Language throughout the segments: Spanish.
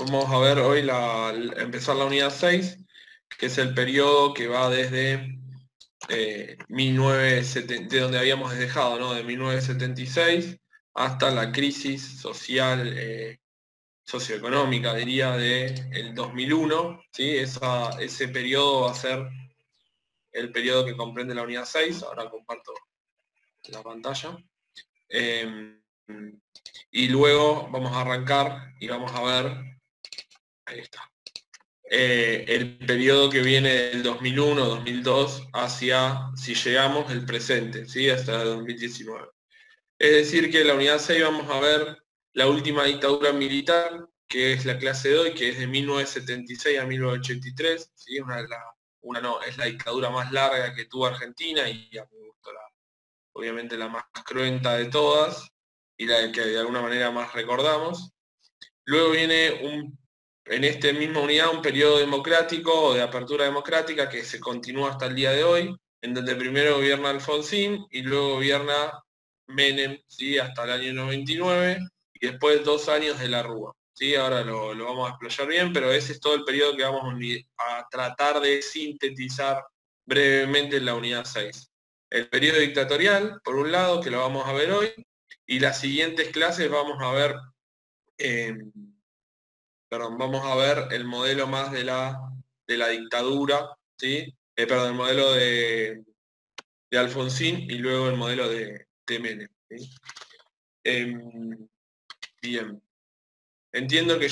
Vamos a ver hoy empezar la unidad 6, que es el periodo que va desde 1970, de donde habíamos dejado, ¿no? De 1976 hasta la crisis social, socioeconómica, diría, del 2001, ¿sí? Ese periodo va a ser el periodo que comprende la unidad 6. Ahora comparto la pantalla. Eh, y luego vamos a arrancar y vamos a ver, ahí está, el periodo que viene del 2001-2002 hacia, si llegamos, el presente, ¿sí? Hasta el 2019. Es decir, que en la unidad 6 vamos a ver la última dictadura militar, que es la clase de hoy, que es de 1976 a 1983, ¿sí? Es la dictadura más larga que tuvo Argentina y a mi gusto, obviamente la más cruenta de todas y la que de alguna manera más recordamos. Luego viene en esta misma unidad un periodo democrático o de apertura democrática que se continúa hasta el día de hoy, en donde primero gobierna Alfonsín y luego gobierna Menem, ¿sí? Hasta el año 99 y después 2 años de la Rúa. ¿Sí? Ahora lo vamos a explayar bien, pero ese es todo el periodo que vamos a tratar de sintetizar brevemente en la unidad 6. El periodo dictatorial, por un lado, que lo vamos a ver hoy, y las siguientes clases vamos a ver eh, vamos a ver el modelo más de la dictadura, ¿sí? Perdón, el modelo de Alfonsín y luego el modelo de Menem, ¿sí? Bien, entiendo que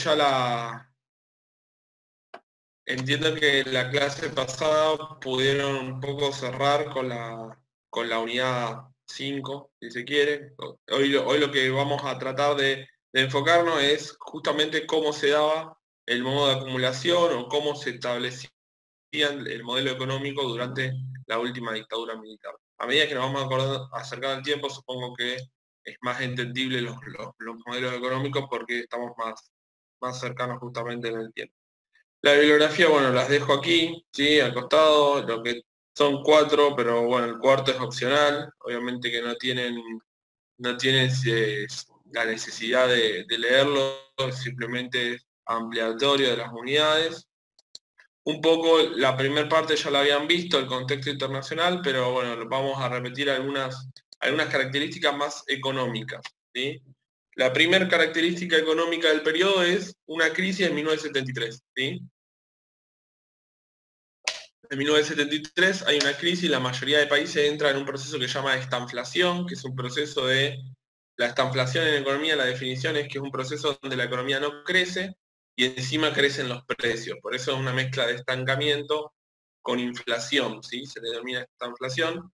entiendo que la clase pasada pudieron un poco cerrar con la unidad 5, si se quiere. Hoy lo que vamos a tratar de enfocarnos es justamente cómo se daba el modo de acumulación o cómo se establecía el modelo económico durante la última dictadura militar. A medida que nos vamos acercando al tiempo, supongo que es más entendible los modelos económicos porque estamos más cercanos justamente en el tiempo. La bibliografía, bueno, las dejo aquí, ¿sí? Al costado, lo que son 4, pero bueno, el cuarto es opcional, obviamente que no tienen la necesidad de leerlo, simplemente es ampliatorio de las unidades. Un poco la primera parte ya la habían visto, el contexto internacional, pero bueno, vamos a repetir algunas características más económicas, ¿sí? La primera característica económica del periodo es una crisis en 1973, ¿sí? En 1973 hay una crisis, la mayoría de países entran en un proceso que se llama estanflación, que es un proceso de... La estanflación en economía, la definición es que es un proceso donde la economía no crece y encima crecen los precios. Por eso es una mezcla de estancamiento con inflación, ¿sí? Se le denomina estanflación.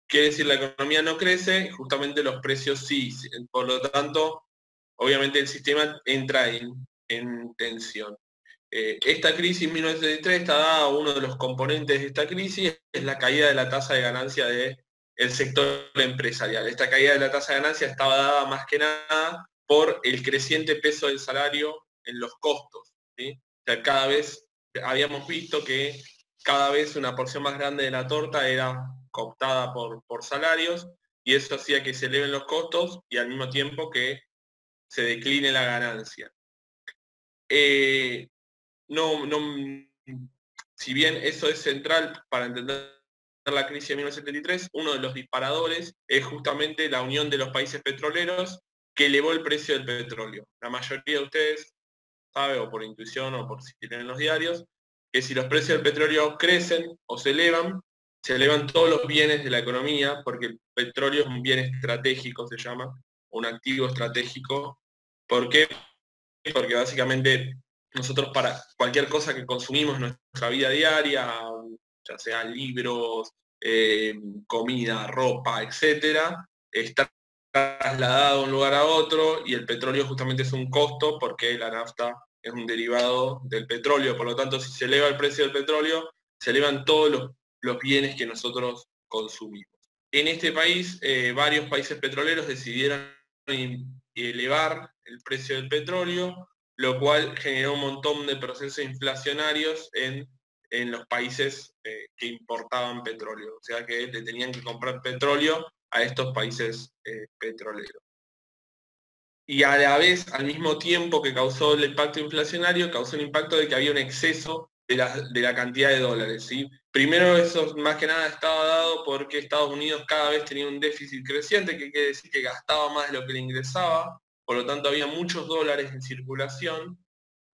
Quiere decir la economía no crece, justamente los precios sí. Por lo tanto, obviamente el sistema entra en tensión. Esta crisis 1973 está dada, uno de los componentes de esta crisis es la caída de la tasa de ganancia del sector empresarial. Esta caída de la tasa de ganancia estaba dada más que nada por el creciente peso del salario en los costos, ¿sí? O sea, cada vez habíamos visto que cada vez una porción más grande de la torta era cooptada por salarios y eso hacía que se eleven los costos y al mismo tiempo que se decline la ganancia. Eh, no, no, si bien eso es central para entender la crisis de 1973, uno de los disparadores es justamente la unión de los países petroleros que elevó el precio del petróleo. La mayoría de ustedes sabe, o por intuición, o por si tienen los diarios, que si los precios del petróleo crecen o se elevan todos los bienes de la economía, porque el petróleo es un bien estratégico, se llama, un activo estratégico. ¿Por qué? Porque básicamente nosotros para cualquier cosa que consumimos en nuestra vida diaria, ya sea libros, eh, comida, ropa, etcétera, está trasladado de un lugar a otro y el petróleo justamente es un costo porque la nafta es un derivado del petróleo. Por lo tanto, si se eleva el precio del petróleo, se elevan todos los bienes que nosotros consumimos. En este país, varios países petroleros decidieron elevar el precio del petróleo, lo cual generó un montón de procesos inflacionarios en los países que importaban petróleo, o sea que le tenían que comprar petróleo a estos países petroleros. y a la vez, al mismo tiempo que causó el impacto inflacionario, causó el impacto de que había un exceso de la cantidad de dólares, ¿sí? Primero eso más que nada estaba dado porque Estados Unidos cada vez tenía un déficit creciente, que quiere decir que gastaba más de lo que le ingresaba, por lo tanto había muchos dólares en circulación,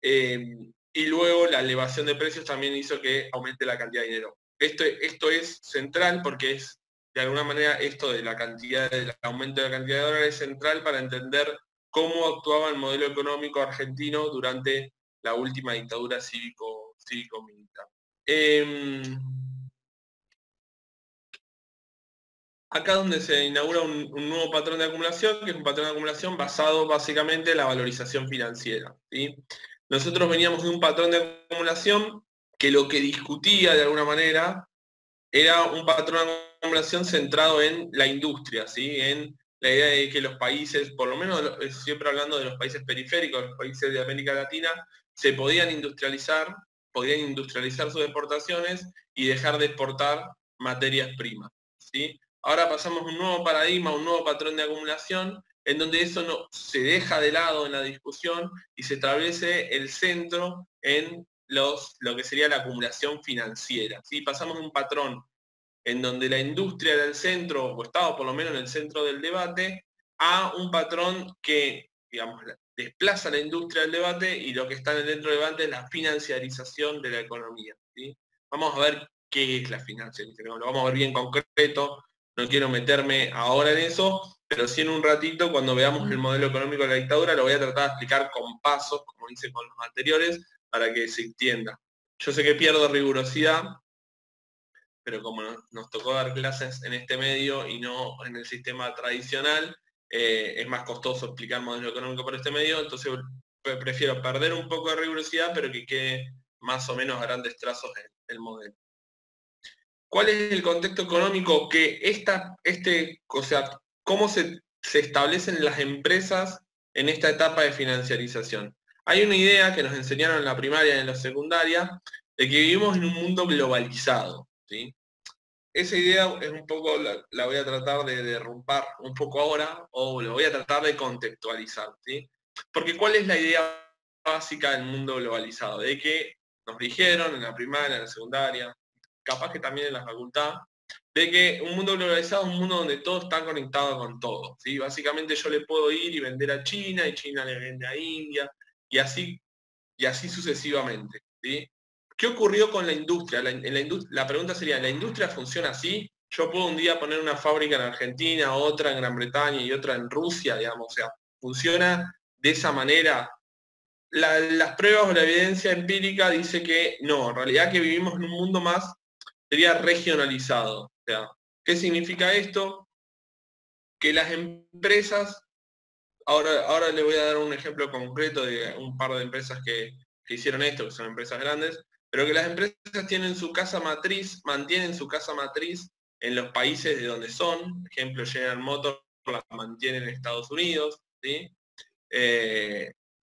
y luego la elevación de precios también hizo que aumente la cantidad de dinero. Esto es central porque es, de alguna manera, esto de la cantidad, del aumento de la cantidad de dólares es central para entender cómo actuaba el modelo económico argentino durante la última dictadura cívico-militar. Acá donde se inaugura un nuevo patrón de acumulación, que es un patrón de acumulación basado básicamente en la valorización financiera, ¿sí? Nosotros veníamos de un patrón de acumulación que lo que discutía de alguna manera era un patrón de acumulación centrado en la industria, ¿sí? En la idea de que los países, por lo menos siempre hablando de los países periféricos, los países de América Latina, se podían industrializar sus exportaciones y dejar de exportar materias primas, ¿sí? Ahora pasamos a un nuevo paradigma, un nuevo patrón de acumulación, en donde eso no se deja de lado en la discusión y se establece el centro en lo que sería la acumulación financiera, ¿sí? Pasamos de un patrón en donde la industria era el centro, o estaba por lo menos en el centro del debate, a un patrón que, digamos, desplaza la industria del debate y lo que está dentro del debate es la financiarización de la economía, ¿sí? Vamos a ver qué es la financiarización, lo vamos a ver bien concreto, no quiero meterme ahora en eso, pero sí en un ratito, cuando veamos el modelo económico de la dictadura, lo voy a tratar de explicar con pasos, como hice con los anteriores, para que se entienda. Yo sé que pierdo rigurosidad, pero como nos tocó dar clases en este medio y no en el sistema tradicional, es más costoso explicar modelo económico por este medio, entonces prefiero perder un poco de rigurosidad, pero que quede más o menos a grandes trazos el modelo. ¿Cuál es el contexto económico que o sea, cómo se establecen las empresas en esta etapa de financiarización? Hay una idea que nos enseñaron en la primaria y en la secundaria, de que vivimos en un mundo globalizado, ¿sí? Esa idea es un poco, la voy a tratar de derrumbar un poco ahora, o lo voy a tratar de contextualizar, ¿sí? Porque ¿cuál es la idea básica del mundo globalizado? De que nos dijeron en la primaria, en la secundaria, capaz que también en la facultad, de que un mundo globalizado es un mundo donde todo está conectado con todo, ¿sí? Básicamente yo le puedo ir y vender a China, y China le vende a India, y así sucesivamente, ¿sí? ¿Qué ocurrió con la industria? La pregunta sería, ¿la industria funciona así? Yo puedo un día poner una fábrica en Argentina, otra en Gran Bretaña y otra en Rusia, digamos, o sea, ¿funciona de esa manera? Las pruebas o la evidencia empírica dice que no, en realidad que vivimos en un mundo más, sería regionalizado. O sea, ¿qué significa esto? Que las empresas, ahora les voy a dar un ejemplo concreto de un par de empresas que hicieron esto, que son empresas grandes, pero que las empresas tienen su casa matriz, mantienen su casa matriz en los países de donde son. Por ejemplo, General Motors la mantiene en Estados Unidos, ¿sí?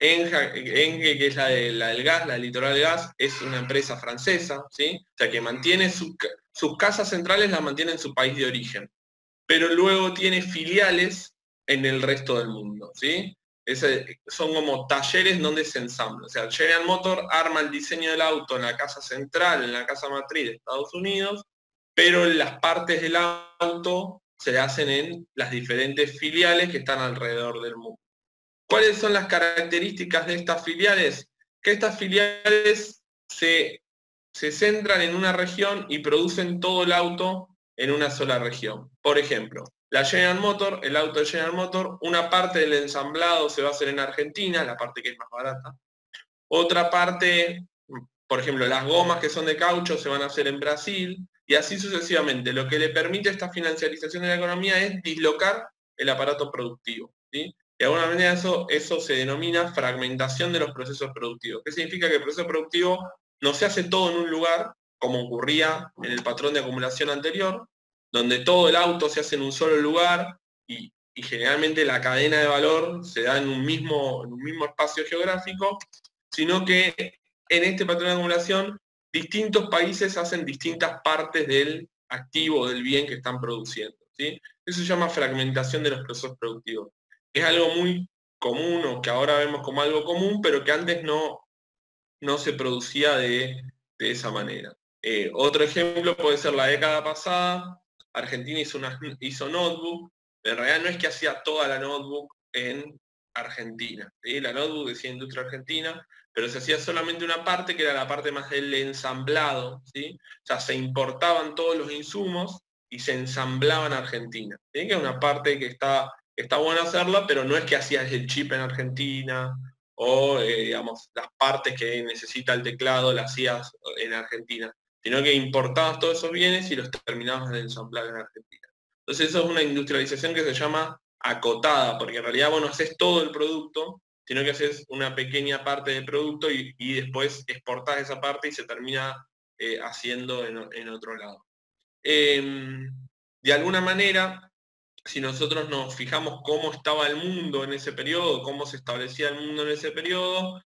Enge, que es la del gas, la del litoral de gas, es una empresa francesa, ¿sí? O sea, que mantiene sus casas centrales, las mantiene en su país de origen, pero luego tiene filiales en el resto del mundo, ¿sí? Son como talleres donde se ensambla. O sea, General Motors arma el diseño del auto en la casa central, en la casa matriz de Estados Unidos, pero las partes del auto se hacen en las diferentes filiales que están alrededor del mundo. ¿Cuáles son las características de estas filiales? Que estas filiales se centran en una región y producen todo el auto en una sola región. Por ejemplo, la General Motors, el auto de General Motors, una parte del ensamblado se va a hacer en Argentina, la parte que es más barata. Otra parte, por ejemplo, las gomas que son de caucho se van a hacer en Brasil, y así sucesivamente. Lo que le permite esta financiarización de la economía es dislocar el aparato productivo, ¿sí? De alguna manera eso se denomina fragmentación de los procesos productivos. ¿Qué significa? Que el proceso productivo no se hace todo en un lugar, como ocurría en el patrón de acumulación anterior, donde todo el auto se hace en un solo lugar y generalmente la cadena de valor se da en un mismo espacio geográfico, sino que en este patrón de acumulación distintos países hacen distintas partes del activo, del bien que están produciendo, ¿sí? Eso se llama fragmentación de los procesos productivos. Es algo muy común o que ahora vemos como algo común, pero que antes no se producía de esa manera. Otro ejemplo puede ser la década pasada, Argentina hizo notebook, en realidad no es que hacía toda la notebook en Argentina, ¿sí? La notebook decía industria argentina, pero se hacía solamente una parte que era la parte más del ensamblado, ¿sí? O sea, se importaban todos los insumos y se ensamblaban en Argentina, ¿sí? Que es una parte que está bueno hacerla, pero no es que hacías el chip en Argentina, o digamos, las partes que necesita el teclado las hacías en Argentina, sino que importabas todos esos bienes y los terminabas de ensamblar en Argentina. Entonces eso es una industrialización que se llama acotada, porque en realidad vos no haces todo el producto, sino que haces una pequeña parte del producto y después exportás esa parte y se termina haciendo en otro lado. De alguna manera, si nosotros nos fijamos cómo estaba el mundo en ese periodo, cómo se establecía el mundo en ese periodo,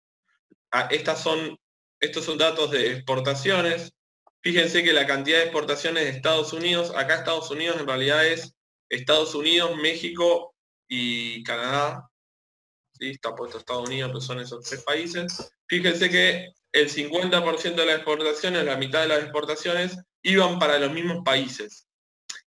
estos son datos de exportaciones. Fíjense que la cantidad de exportaciones de Estados Unidos, acá Estados Unidos en realidad es Estados Unidos, México y Canadá. ¿Sí? Está puesto Estados Unidos, pero son esos tres países. Fíjense que el 50% de las exportaciones, la mitad de las exportaciones, iban para los mismos países.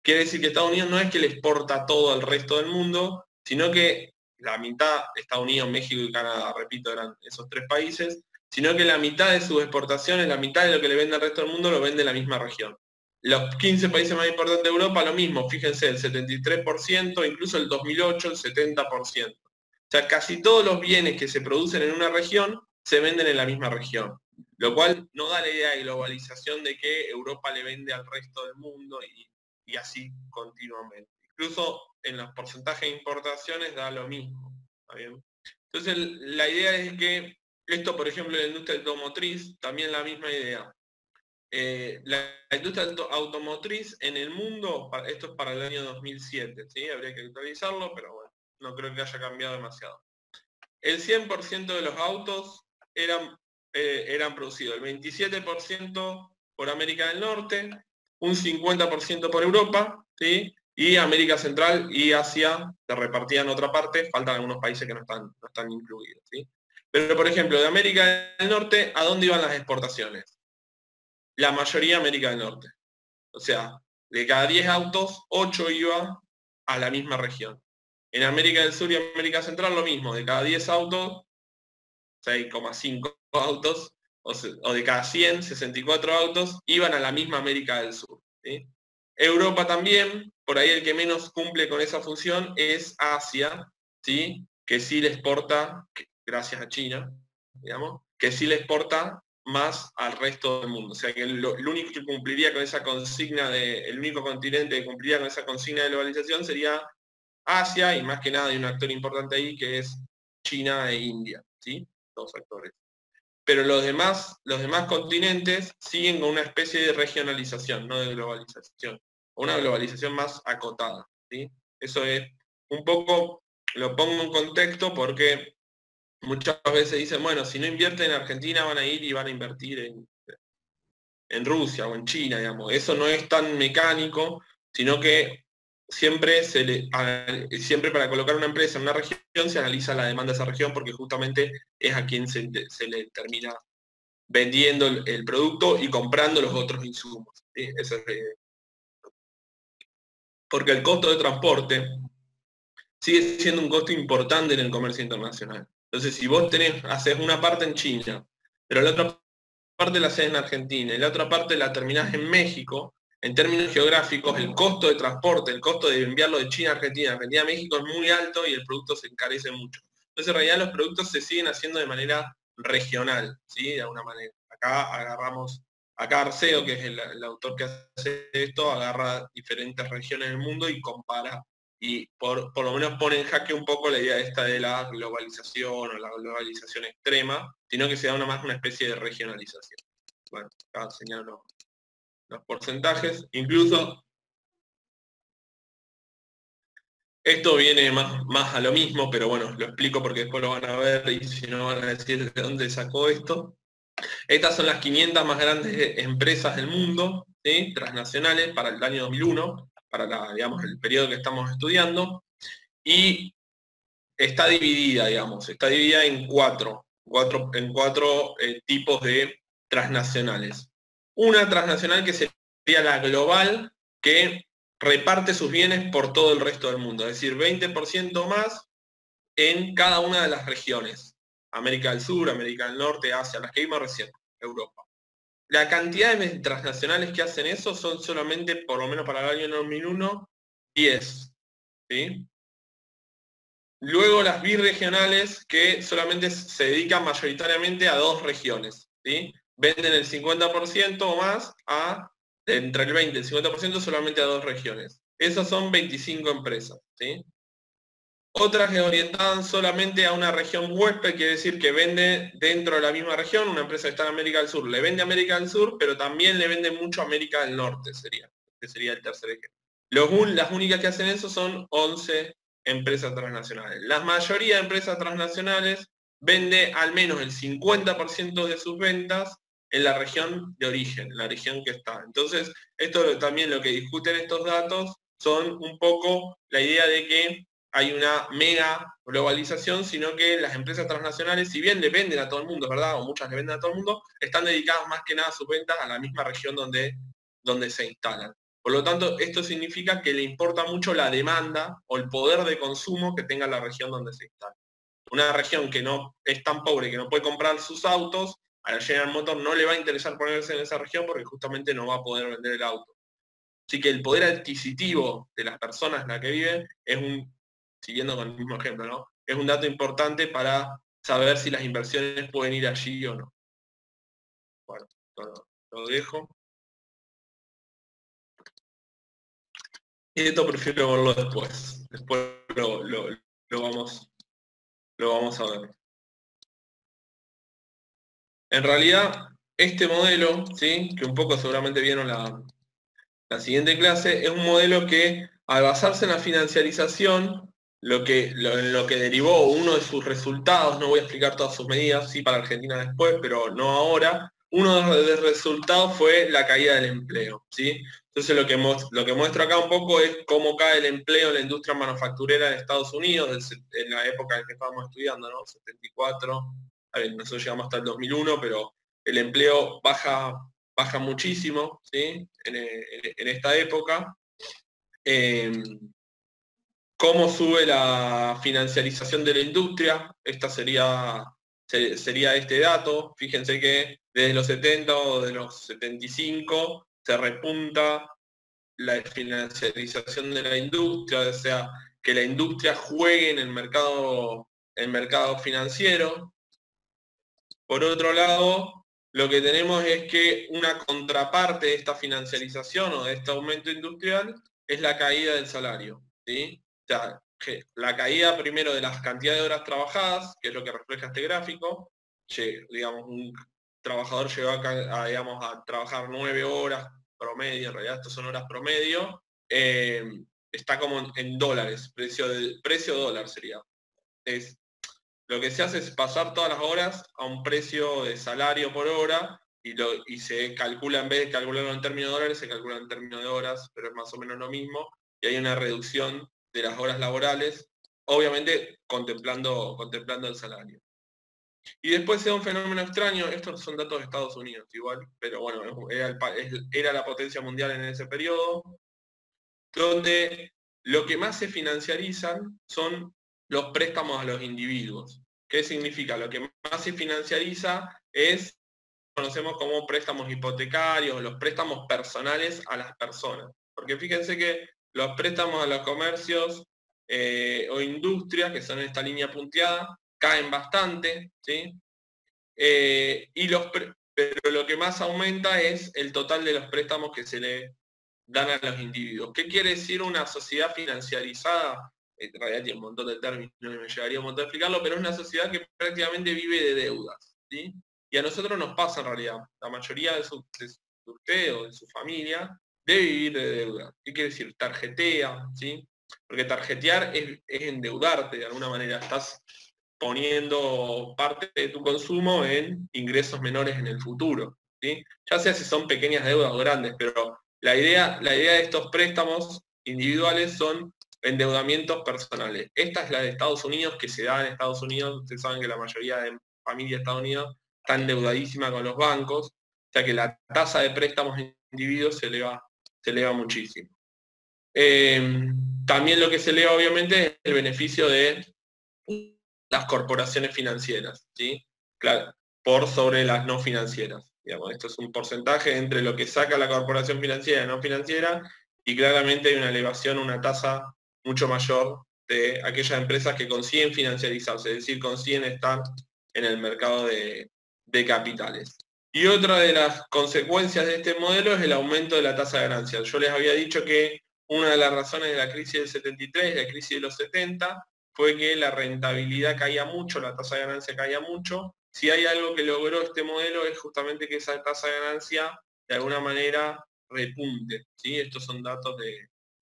Quiere decir que Estados Unidos no es que le exporta todo al resto del mundo, sino que la mitad, Estados Unidos, México y Canadá, repito, eran esos tres países, sino que la mitad de sus exportaciones, la mitad de lo que le vende al resto del mundo, lo vende la misma región. Los 15 países más importantes de Europa, lo mismo, fíjense, el 73%, incluso el 2008, el 70%. O sea, casi todos los bienes que se producen en una región se venden en la misma región, lo cual no da la idea de globalización de que Europa le vende al resto del mundo y así continuamente. Incluso en los porcentajes de importaciones da lo mismo. ¿Está bien? Entonces la idea es que esto, por ejemplo, en la industria automotriz, también la misma idea. La industria automotriz en el mundo, esto es para el año 2007, ¿sí? Habría que actualizarlo, pero bueno, no creo que haya cambiado demasiado. El 100% de los autos eran producidos, el 27% por América del Norte, un 50% por Europa, ¿sí? Y América Central y Asia se repartían otra parte, faltan algunos países que no están incluidos, ¿sí? Pero, por ejemplo, de América del Norte, ¿a dónde iban las exportaciones? La mayoría América del Norte. O sea, de cada 10 autos, 8 iba a la misma región. En América del Sur y América Central lo mismo, de cada 10 autos, 6,5 autos, o de cada 100, 64 autos, iban a la misma América del Sur. ¿sí? Europa también, por ahí el que menos cumple con esa función es Asia, ¿sí? Que sí le exporta, gracias a China, digamos, que sí le exporta más al resto del mundo. O sea que el único que cumpliría con esa consigna, el único continente que cumpliría con esa consigna de globalización sería Asia, y más que nada hay un actor importante ahí que es China e India, ¿sí? Dos actores. Pero los demás continentes siguen con una especie de regionalización, no de globalización, una globalización más acotada, ¿sí? Eso es un poco, lo pongo en contexto porque muchas veces dicen, bueno, si no invierten en Argentina van a ir y van a invertir en Rusia o en China, digamos. Eso no es tan mecánico, sino que siempre siempre para colocar una empresa en una región se analiza la demanda de esa región porque justamente es a quien se le termina vendiendo el producto y comprando los otros insumos. ¿sí? Eso es porque el costo de transporte sigue siendo un costo importante en el comercio internacional. Entonces, si vos haces una parte en China, pero la otra parte la haces en Argentina y la otra parte la terminás en México, en términos geográficos, el costo de transporte, el costo de enviarlo de China a Argentina, Argentina a México es muy alto y el producto se encarece mucho. Entonces, en realidad, los productos se siguen haciendo de manera regional, ¿sí? De alguna manera. Acá Arceo, que es el autor que hace esto, agarra diferentes regiones del mundo y compara y por lo menos pone en jaque un poco la idea esta de la globalización o la globalización extrema, sino que se da más una especie de regionalización. Bueno, acá señalo los porcentajes, incluso esto viene más a lo mismo, pero bueno, lo explico porque después lo van a ver y si no van a decir de dónde sacó esto. Estas son las 500 más grandes empresas del mundo, ¿sí? Transnacionales para el año 2001, para digamos, el periodo que estamos estudiando. Y está dividida, digamos, está dividida en cuatro tipos de transnacionales. Una transnacional que sería la global, que reparte sus bienes por todo el resto del mundo, es decir, 20% más en cada una de las regiones. América del Sur, América del Norte, Asia, las que vimos recién, Europa. La cantidad de transnacionales que hacen eso son solamente, por lo menos para el año 2001, 10. ¿Sí? Luego las birregionales, que solamente se dedican mayoritariamente a 2 regiones. ¿Sí? Venden el 50% o más entre el 20 y el 50% solamente a 2 regiones. Esas son 25 empresas. ¿Sí? Otras que orientan solamente a una región huésped, quiere decir que vende dentro de la misma región. Una empresa que está en América del Sur le vende a América del Sur, pero también le vende mucho a América del Norte, que sería el tercer ejemplo. Las únicas que hacen eso son 11 empresas transnacionales. La mayoría de empresas transnacionales vende al menos el 50% de sus ventas en la región de origen, en la región que está. Entonces, esto también lo que discuten estos datos son un poco la idea de que hay una mega globalización, sino que las empresas transnacionales, si bien le venden a todo el mundo, ¿verdad? O muchas le venden a todo el mundo, están dedicadas más que nada a sus ventas a la misma región donde se instalan. Por lo tanto, esto significa que le importa mucho la demanda o el poder de consumo que tenga la región donde se instala. Una región que no es tan pobre que no puede comprar sus autos, a la General Motors no le va a interesar ponerse en esa región porque justamente no va a poder vender el auto. Así que el poder adquisitivo de las personas en las que viven es siguiendo con el mismo ejemplo, ¿no? Es un dato importante para saber si las inversiones pueden ir allí o no. Bueno, lo dejo. Y esto prefiero verlo después. Después lo vamos a ver. En realidad, este modelo, ¿sí? Que un poco seguramente vieron la siguiente clase, es un modelo que, al basarse en la financiarización, en lo que derivó uno de sus resultados, no voy a explicar todas sus medidas, sí para Argentina después, pero no ahora, uno de los resultados fue la caída del empleo, ¿sí? Entonces lo que muestro acá un poco es cómo cae el empleo en la industria manufacturera en Estados Unidos, en la época en que estábamos estudiando, ¿no? 74, a ver, nosotros llegamos hasta el 2001, pero el empleo baja muchísimo, ¿sí? En esta época. ¿Cómo sube la financiarización de la industria? Sería este dato. Fíjense que desde los 70 o de los 75 se repunta la financiarización de la industria, o sea, que la industria juegue en el mercado financiero. Por otro lado, lo que tenemos es que una contraparte de esta financiarización o de este aumento industrial es la caída del salario, ¿sí? O sea, la caída primero de las cantidades de horas trabajadas, que es lo que refleja este gráfico. Digamos, un trabajador llegó digamos, a trabajar 9 horas promedio, en realidad estas son horas promedio, está como en dólares, precio dólar sería. Lo que se hace es pasar todas las horas a un precio de salario por hora y se calcula, en vez de calcularlo en términos de dólares, se calcula en términos de horas, pero es más o menos lo mismo, y hay una reducción de las horas laborales, obviamente contemplando el salario. Y después se da un fenómeno extraño, estos son datos de Estados Unidos igual, pero bueno, era la potencia mundial en ese periodo, donde lo que más se financiarizan son los préstamos a los individuos. ¿Qué significa? Lo que más se financiariza es, conocemos como préstamos hipotecarios, los préstamos personales a las personas. Porque fíjense que los préstamos a los comercios o industrias, que son en esta línea punteada, caen bastante, ¿sí? Pero lo que más aumenta es el total de los préstamos que se le dan a los individuos. ¿Qué quiere decir una sociedad financiarizada? En realidad tiene un montón de términos, no me llevaría un montón a explicarlo, pero es una sociedad que prácticamente vive de deudas, ¿sí? Y a nosotros nos pasa en realidad. La mayoría de usted o de su familia debe vivir de deuda. ¿Qué quiere decir? Tarjetea, ¿sí? Porque tarjetear es endeudarte de alguna manera. Estás poniendo parte de tu consumo en ingresos menores en el futuro, ¿sí? Ya sea si son pequeñas deudas o grandes, pero la idea de estos préstamos individuales son endeudamientos personales. Esta es la de Estados Unidos, que se da en Estados Unidos. Ustedes saben que la mayoría de familias de Estados Unidos está endeudadísima con los bancos, o sea que la tasa de préstamos en individuos se eleva muchísimo. También lo que se eleva, obviamente, es el beneficio de las corporaciones financieras, ¿sí? Claro, por sobre las no financieras. Digamos, esto es un porcentaje entre lo que saca la corporación financiera y no financiera, y claramente hay una elevación, una tasa mucho mayor de aquellas empresas que consiguen financiarizarse, es decir, consiguen estar en el mercado de capitales. Y otra de las consecuencias de este modelo es el aumento de la tasa de ganancias. Yo les había dicho que una de las razones de la crisis del 73, la crisis de los 70, fue que la rentabilidad caía mucho, la tasa de ganancia caía mucho. Si hay algo que logró este modelo es justamente que esa tasa de ganancia de alguna manera repunte, ¿sí? Estos son datos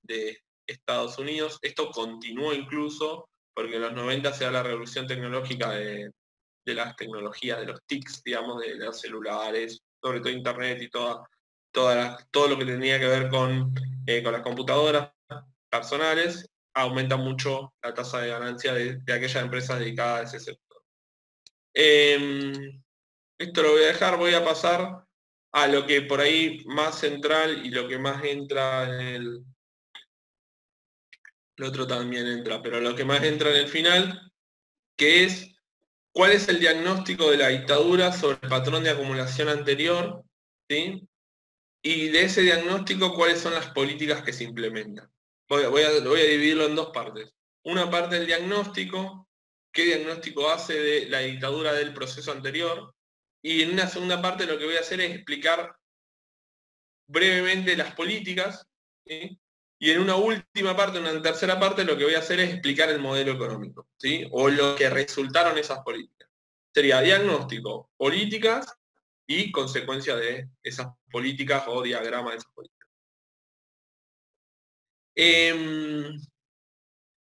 de Estados Unidos. Esto continuó incluso porque en los 90 se da la revolución tecnológica de las tecnologías, de los TICs, digamos, de los celulares, sobre todo Internet y todo lo que tenía que ver con las computadoras personales, aumenta mucho la tasa de ganancia de aquellas empresas dedicadas a ese sector. Esto lo voy a dejar, voy a pasar a lo que por ahí más central y lo que más entra en el otro también entra, pero lo que más entra en el final, que es cuál es el diagnóstico de la dictadura sobre el patrón de acumulación anterior, ¿sí? Y de ese diagnóstico, cuáles son las políticas que se implementan. Voy a dividirlo en dos partes. Una parte del diagnóstico, qué diagnóstico hace de la dictadura del proceso anterior, y en una segunda parte lo que voy a hacer es explicar brevemente las políticas, ¿sí? Y en una última parte, una tercera parte, lo que voy a hacer es explicar el modelo económico, ¿sí? O lo que resultaron esas políticas. Sería diagnóstico, políticas y consecuencia de esas políticas o diagrama de esas políticas. El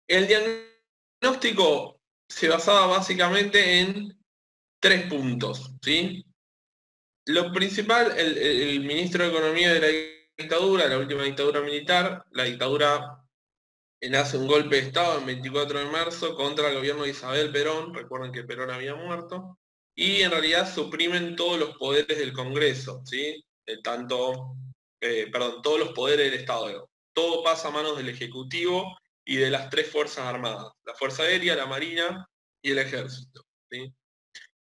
diagnóstico se basaba básicamente en 3 puntos, ¿sí? Lo principal, el ministro de Economía de la dictadura, la última dictadura militar, la dictadura hace un golpe de Estado el 24 de marzo contra el gobierno de Isabel Perón, recuerden que Perón había muerto, y en realidad suprimen todos los poderes del Congreso, ¿sí? Todos los poderes del Estado. Todo pasa a manos del Ejecutivo y de las 3 Fuerzas Armadas, la Fuerza Aérea, la Marina y el Ejército, ¿sí?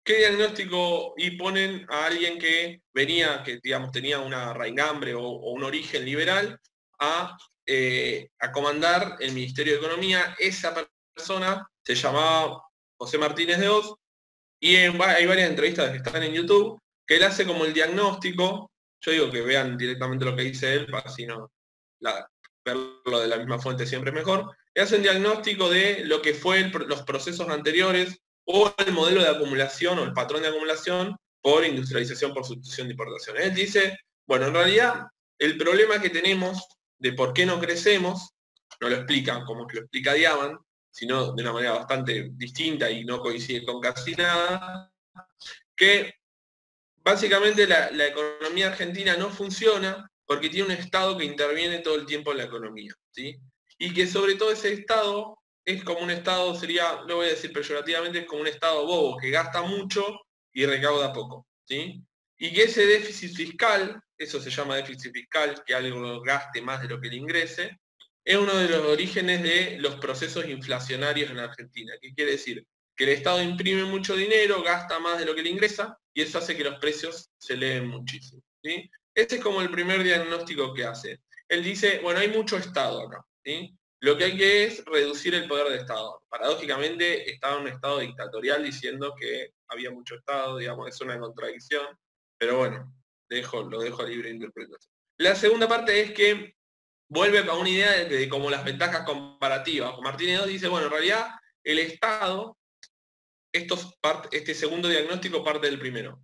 ¿Qué diagnóstico y ponen a alguien que venía, que digamos tenía una raigambre o un origen liberal, a comandar el Ministerio de Economía? Esa persona se llamaba José Martínez de Hoz, y hay varias entrevistas que están en YouTube, que él hace como el diagnóstico. Yo digo que vean directamente lo que dice él, para así no verlo de la misma fuente siempre es mejor. Él hace un diagnóstico de lo que fue los procesos anteriores, o el modelo de acumulación, o el patrón de acumulación, por industrialización, por sustitución de importación. Él dice, bueno, en realidad, el problema que tenemos de por qué no crecemos, no lo explica como que lo explica Diamant, sino de una manera bastante distinta y no coincide con casi nada, que básicamente la economía argentina no funciona porque tiene un Estado que interviene todo el tiempo en la economía, ¿sí? Y que sobre todo ese Estado es como un Estado, lo voy a decir peyorativamente, es como un Estado bobo, que gasta mucho y recauda poco, ¿sí? Y que ese déficit fiscal, eso se llama déficit fiscal, que algo gaste más de lo que le ingrese, es uno de los orígenes de los procesos inflacionarios en Argentina. ¿Qué quiere decir? Que el Estado imprime mucho dinero, gasta más de lo que le ingresa, y eso hace que los precios se eleven muchísimo, ¿sí? Este es como el primer diagnóstico que hace. Él dice, bueno, hay mucho Estado acá, ¿sí? Lo que hay que es reducir el poder de Estado. Paradójicamente, estaba en un Estado dictatorial diciendo que había mucho Estado, digamos, es una contradicción, pero bueno, lo dejo a libre interpretación. La segunda parte es que vuelve a una idea de como las ventajas comparativas. Martínez dice, bueno, en realidad el Estado, este segundo diagnóstico parte del primero.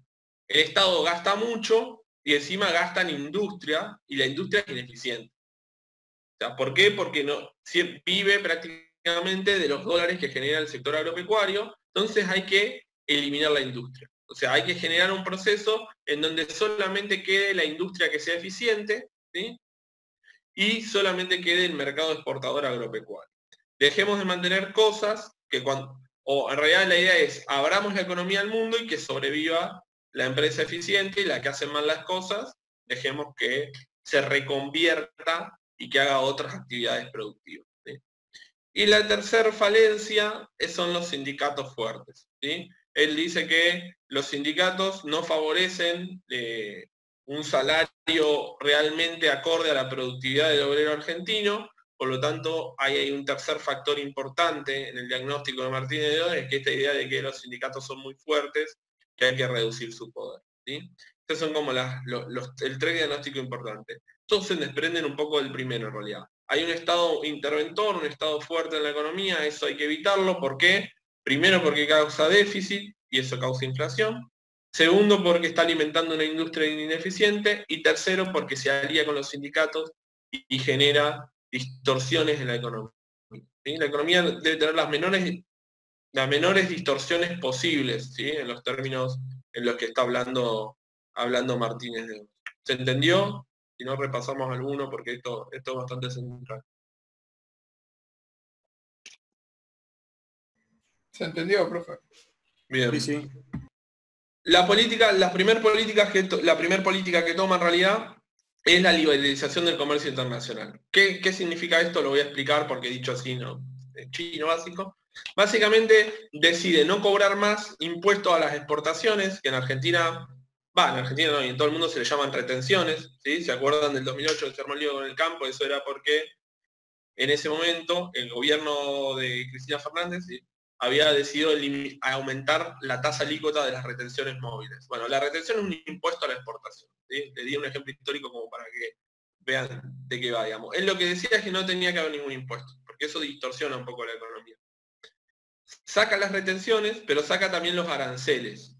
El Estado gasta mucho y encima gasta en industria, y la industria es ineficiente. O sea, ¿por qué? Porque vive prácticamente de los dólares que genera el sector agropecuario, entonces hay que eliminar la industria. O sea, hay que generar un proceso en donde solamente quede la industria que sea eficiente, ¿sí? y solamente quede el mercado exportador agropecuario. Dejemos de mantener cosas que o en realidad la idea es, abramos la economía al mundo y que sobreviva la empresa eficiente y la que hace mal las cosas, dejemos que se reconvierta y que haga otras actividades productivas, ¿sí? Y la tercera falencia son los sindicatos fuertes, ¿sí? Él dice que los sindicatos no favorecen un salario realmente acorde a la productividad del obrero argentino, por lo tanto hay un tercer factor importante en el diagnóstico de Martínez de Oz, es que esta idea de que los sindicatos son muy fuertes, que hay que reducir su poder, ¿sí? Estos son como el tres diagnósticos importantes. Todos se desprenden un poco del primero en realidad. Hay un estado interventor, un estado fuerte en la economía, eso hay que evitarlo. ¿Por qué? Primero porque causa déficit y eso causa inflación. Segundo porque está alimentando una industria ineficiente. Y tercero porque se alía con los sindicatos y genera distorsiones en la economía. ¿Sí? La economía debe tener las menores distorsiones posibles, ¿sí? En los términos en los que está hablando Martínez de Oz. ¿Se entendió? Si no, repasamos alguno porque esto es bastante central. ¿Se entendió, profe? Bien. Sí, sí. La primer política que toma en realidad es la liberalización del comercio internacional. ¿Qué significa esto? Lo voy a explicar porque dicho así, no, en chino básico. Básicamente decide no cobrar más impuestos a las exportaciones, que en Argentina no, y en todo el mundo se le llaman retenciones, ¿sí? ¿Se acuerdan del 2008 que se armó el lío con el campo? Eso era porque en ese momento el gobierno de Cristina Fernández, ¿sí?, había decidido aumentar la tasa alícuota de las retenciones móviles. Bueno, la retención es un impuesto a la exportación, ¿sí? Le di un ejemplo histórico como para que vean de qué va, digamos. Él lo que decía es que no tenía que haber ningún impuesto, porque eso distorsiona un poco la economía. Saca las retenciones, pero saca también los aranceles.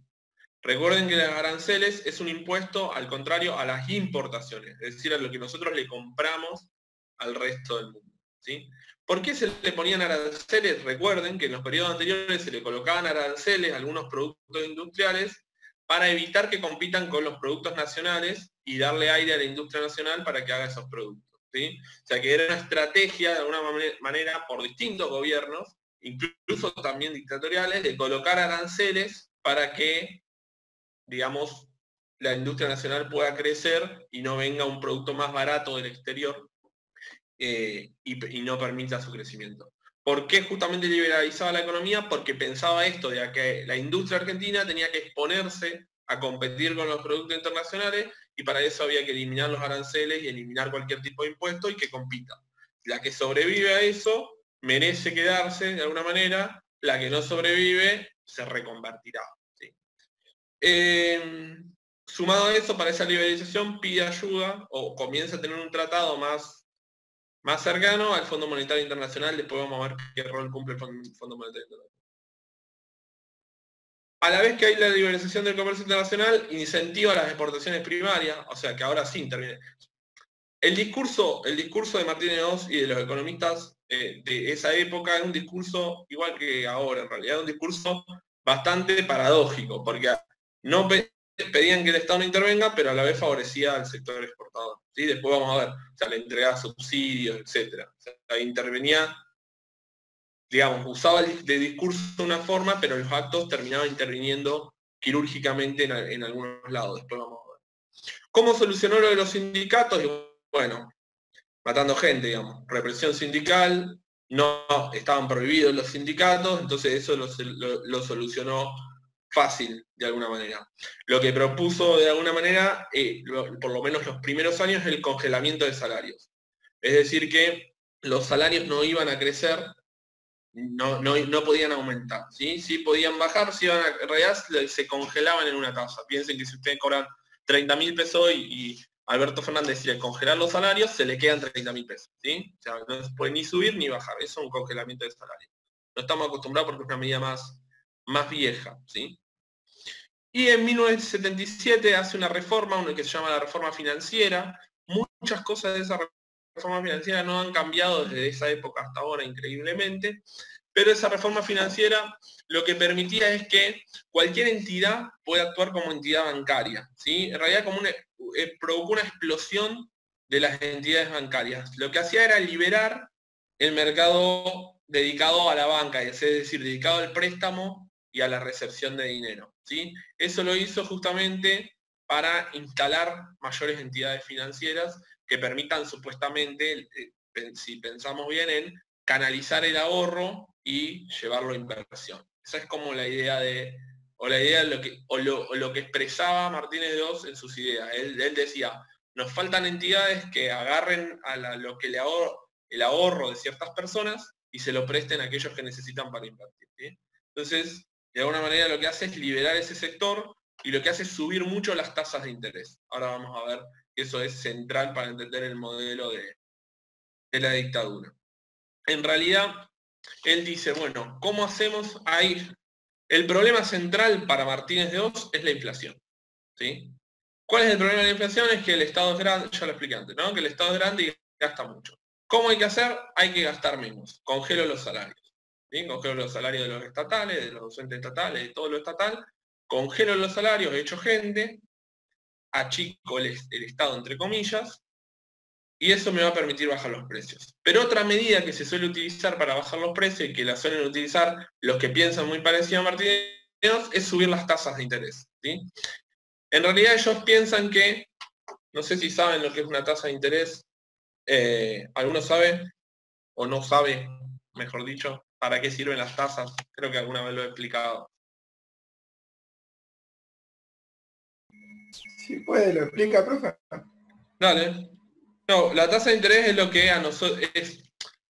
Recuerden que los aranceles es un impuesto, al contrario, a las importaciones, es decir, a lo que nosotros le compramos al resto del mundo, ¿sí? ¿Por qué se le ponían aranceles? Recuerden que en los periodos anteriores se le colocaban aranceles a algunos productos industriales para evitar que compitan con los productos nacionales y darle aire a la industria nacional para que haga esos productos, ¿sí? O sea que era una estrategia de alguna manera por distintos gobiernos, incluso también dictatoriales, de colocar aranceles para que, digamos, la industria nacional pueda crecer y no venga un producto más barato del exterior y no permita su crecimiento. ¿Por qué justamente liberalizaba la economía? Porque pensaba esto, de que la industria argentina tenía que exponerse a competir con los productos internacionales y para eso había que eliminar los aranceles y eliminar cualquier tipo de impuesto y que compita. La que sobrevive a eso merece quedarse de alguna manera, la que no sobrevive se reconvertirá, ¿sí? Sumado a eso, para esa liberalización pide ayuda o comienza a tener un tratado más cercano al Fondo Monetario Internacional. Después vamos a ver qué rol cumple el Fondo Monetario Internacional. A la vez que hay la liberalización del comercio internacional, incentiva las exportaciones primarias, o sea que ahora sí interviene. El discurso de Martínez de Oz y de los economistas de esa época es un discurso igual que ahora, en realidad, un discurso bastante paradójico, porque no pedían que el Estado no intervenga, pero a la vez favorecía al sector exportador, ¿sí? Después vamos a ver, o sea, le entregaba subsidios, etc. O sea, intervenía, digamos, usaba de discurso de una forma, pero los actos terminaban interviniendo quirúrgicamente en algunos lados. Después vamos a ver. ¿Cómo solucionó lo de los sindicatos? Bueno, matando gente, digamos, represión sindical, no estaban prohibidos los sindicatos, entonces eso lo solucionó fácil, de alguna manera. Lo que propuso de alguna manera, por lo menos los primeros años, es el congelamiento de salarios. Es decir, que los salarios no iban a crecer, no podían aumentar, ¿sí? Sí podían bajar, en realidad se congelaban en una tasa. Piensen que si ustedes cobran 30.000 pesos y Alberto Fernández decide congelar los salarios, se le quedan 30.000 pesos, ¿sí? O sea, no se puede ni subir ni bajar, eso es un congelamiento de salarios. No estamos acostumbrados porque es una medida más vieja, ¿sí? Y en 1977 hace una reforma, una que se llama la reforma financiera. Muchas cosas de esa reforma financiera no han cambiado desde esa época hasta ahora, increíblemente, pero esa reforma financiera lo que permitía es que cualquier entidad pueda actuar como entidad bancaria, ¿sí? En realidad provocó una explosión de las entidades bancarias. Lo que hacía era liberar el mercado dedicado a la banca, es decir, dedicado al préstamo y a la recepción de dinero, ¿sí? Eso lo hizo justamente para instalar mayores entidades financieras que permitan supuestamente, si pensamos bien, en canalizar el ahorro y llevarlo a inversión. Esa es como la idea de lo que expresaba Martínez de Oz en sus ideas. Él decía, nos faltan entidades que agarren a lo que el ahorro de ciertas personas y se lo presten a aquellos que necesitan para invertir, ¿sí? Entonces, de alguna manera lo que hace es liberar ese sector y lo que hace es subir mucho las tasas de interés. Ahora vamos a ver que eso es central para entender el modelo de la dictadura. En realidad, él dice, bueno, ¿cómo hacemos ahí? El problema central para Martínez de Oz es la inflación, ¿sí? ¿Cuál es el problema de la inflación? Es que el Estado es grande, ya lo expliqué antes, ¿no? Que el Estado es grande y gasta mucho. ¿Cómo hay que hacer? Hay que gastar menos. Congelo los salarios, ¿sí? Congelo los salarios de los estatales, de los docentes estatales, de todo lo estatal. Congelo los salarios, echo gente, achico el Estado, entre comillas, y eso me va a permitir bajar los precios. Pero otra medida que se suele utilizar para bajar los precios y que la suelen utilizar los que piensan muy parecido a Martínez es subir las tasas de interés, ¿sí? En realidad ellos piensan que, no sé si saben lo que es una tasa de interés, ¿alguno sabe o no sabe, mejor dicho, para qué sirven las tasas? Creo que alguna vez lo he explicado. Si puede, lo explica, profe. Dale. No, la tasa de interés es lo que a nosotros es,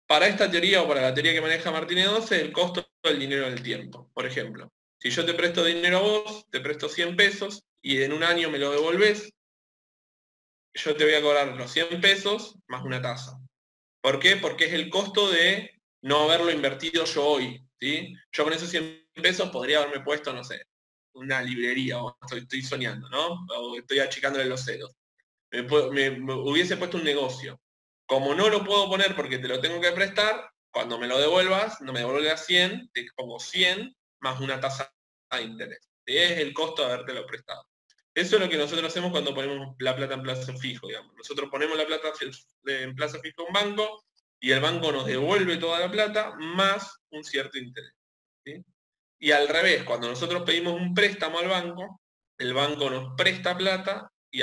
para esta teoría o para la teoría que maneja Martínez 12, el costo del dinero en el tiempo. Por ejemplo, si yo te presto dinero a vos, te presto 100 pesos y en un año me lo devolvés, yo te voy a cobrar los 100 pesos más una tasa. ¿Por qué? Porque es el costo de no haberlo invertido yo hoy, ¿sí? Yo con esos 100 pesos podría haberme puesto, no sé, una librería, o estoy soñando, ¿no? O estoy achicándole los ceros. Me hubiese puesto un negocio. Como no lo puedo poner porque te lo tengo que prestar, cuando me lo devuelvas, no me devuelvas 100, te pongo 100 más una tasa de interés. ¿Sí? Es el costo de habértelo prestado. Eso es lo que nosotros hacemos cuando ponemos la plata en plazo fijo, digamos. Nosotros ponemos la plata en plazo fijo a un banco y el banco nos devuelve toda la plata más un cierto interés, ¿sí? Y al revés, cuando nosotros pedimos un préstamo al banco, el banco nos presta plata y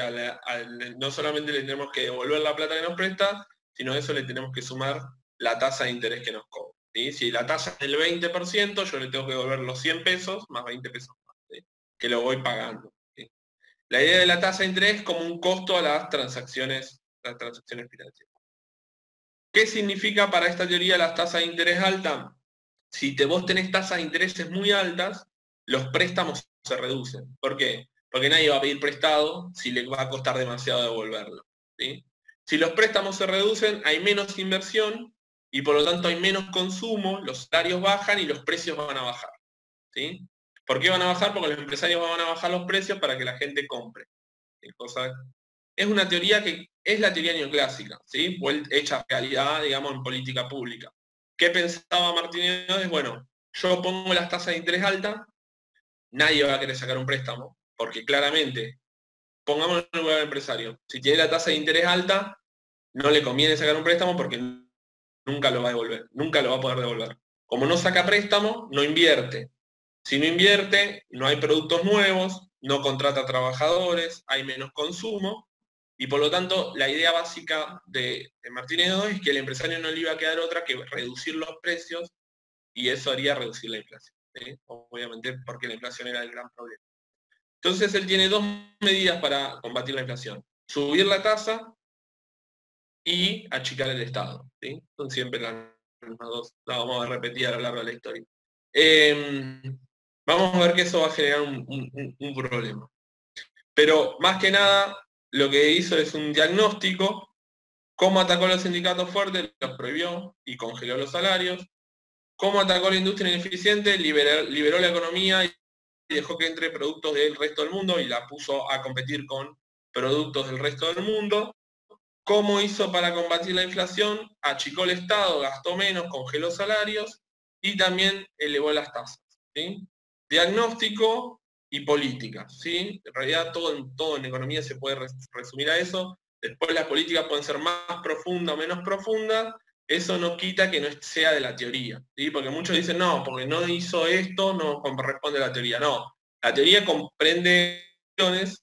no solamente le tenemos que devolver la plata que nos presta, sino a eso le tenemos que sumar la tasa de interés que nos cobra, ¿sí? Si la tasa es del 20%, yo le tengo que devolver los 100 pesos más 20 pesos más, ¿sí? Que lo voy pagando, ¿sí? La idea de la tasa de interés es como un costo a las transacciones financieras. ¿Qué significa para esta teoría las tasas de interés altas? Si vos tenés tasas de intereses muy altas, los préstamos se reducen. ¿Por qué? Porque nadie va a pedir prestado si le va a costar demasiado devolverlo, ¿sí? Si los préstamos se reducen, hay menos inversión y por lo tanto hay menos consumo, los salarios bajan y los precios van a bajar, ¿sí? ¿Por qué van a bajar? Porque los empresarios van a bajar los precios para que la gente compre. Es una teoría que es la teoría neoclásica, ¿sí? Hecha realidad, digamos, en política pública. ¿Qué pensaba Martínez? Bueno, yo pongo las tasas de interés altas, nadie va a querer sacar un préstamo, porque claramente, pongamos en el lugar del empresario, si tiene la tasa de interés alta, no le conviene sacar un préstamo porque nunca lo va a devolver, nunca lo va a poder devolver. Como no saca préstamo, no invierte. Si no invierte, no hay productos nuevos, no contrata trabajadores, hay menos consumo, y por lo tanto la idea básica de Martínez II es que el empresario no le iba a quedar otra que reducir los precios y eso haría reducir la inflación, ¿sí? Obviamente porque la inflación era el gran problema. Entonces él tiene dos medidas para combatir la inflación: subir la tasa y achicar el Estado, ¿sí? Son siempre las mismas dos, la vamos a repetir a lo largo de la historia. Vamos a ver que eso va a generar un problema. Pero más que nada, lo que hizo es un diagnóstico. ¿Cómo atacó a los sindicatos fuertes? Los prohibió y congeló los salarios. ¿Cómo atacó a la industria ineficiente? Liberó la economía y dejó que entre productos del resto del mundo y la puso a competir con productos del resto del mundo. ¿Cómo hizo para combatir la inflación? Achicó el Estado, gastó menos, congeló salarios y también elevó las tasas, ¿sí? Diagnóstico y política, ¿sí? En realidad todo en economía se puede resumir a eso. Después las políticas pueden ser más profundas o menos profundas, eso no quita que no sea de la teoría, ¿sí? Porque muchos dicen, no, porque no hizo esto, no corresponde a la teoría. No, la teoría comprende cuestiones,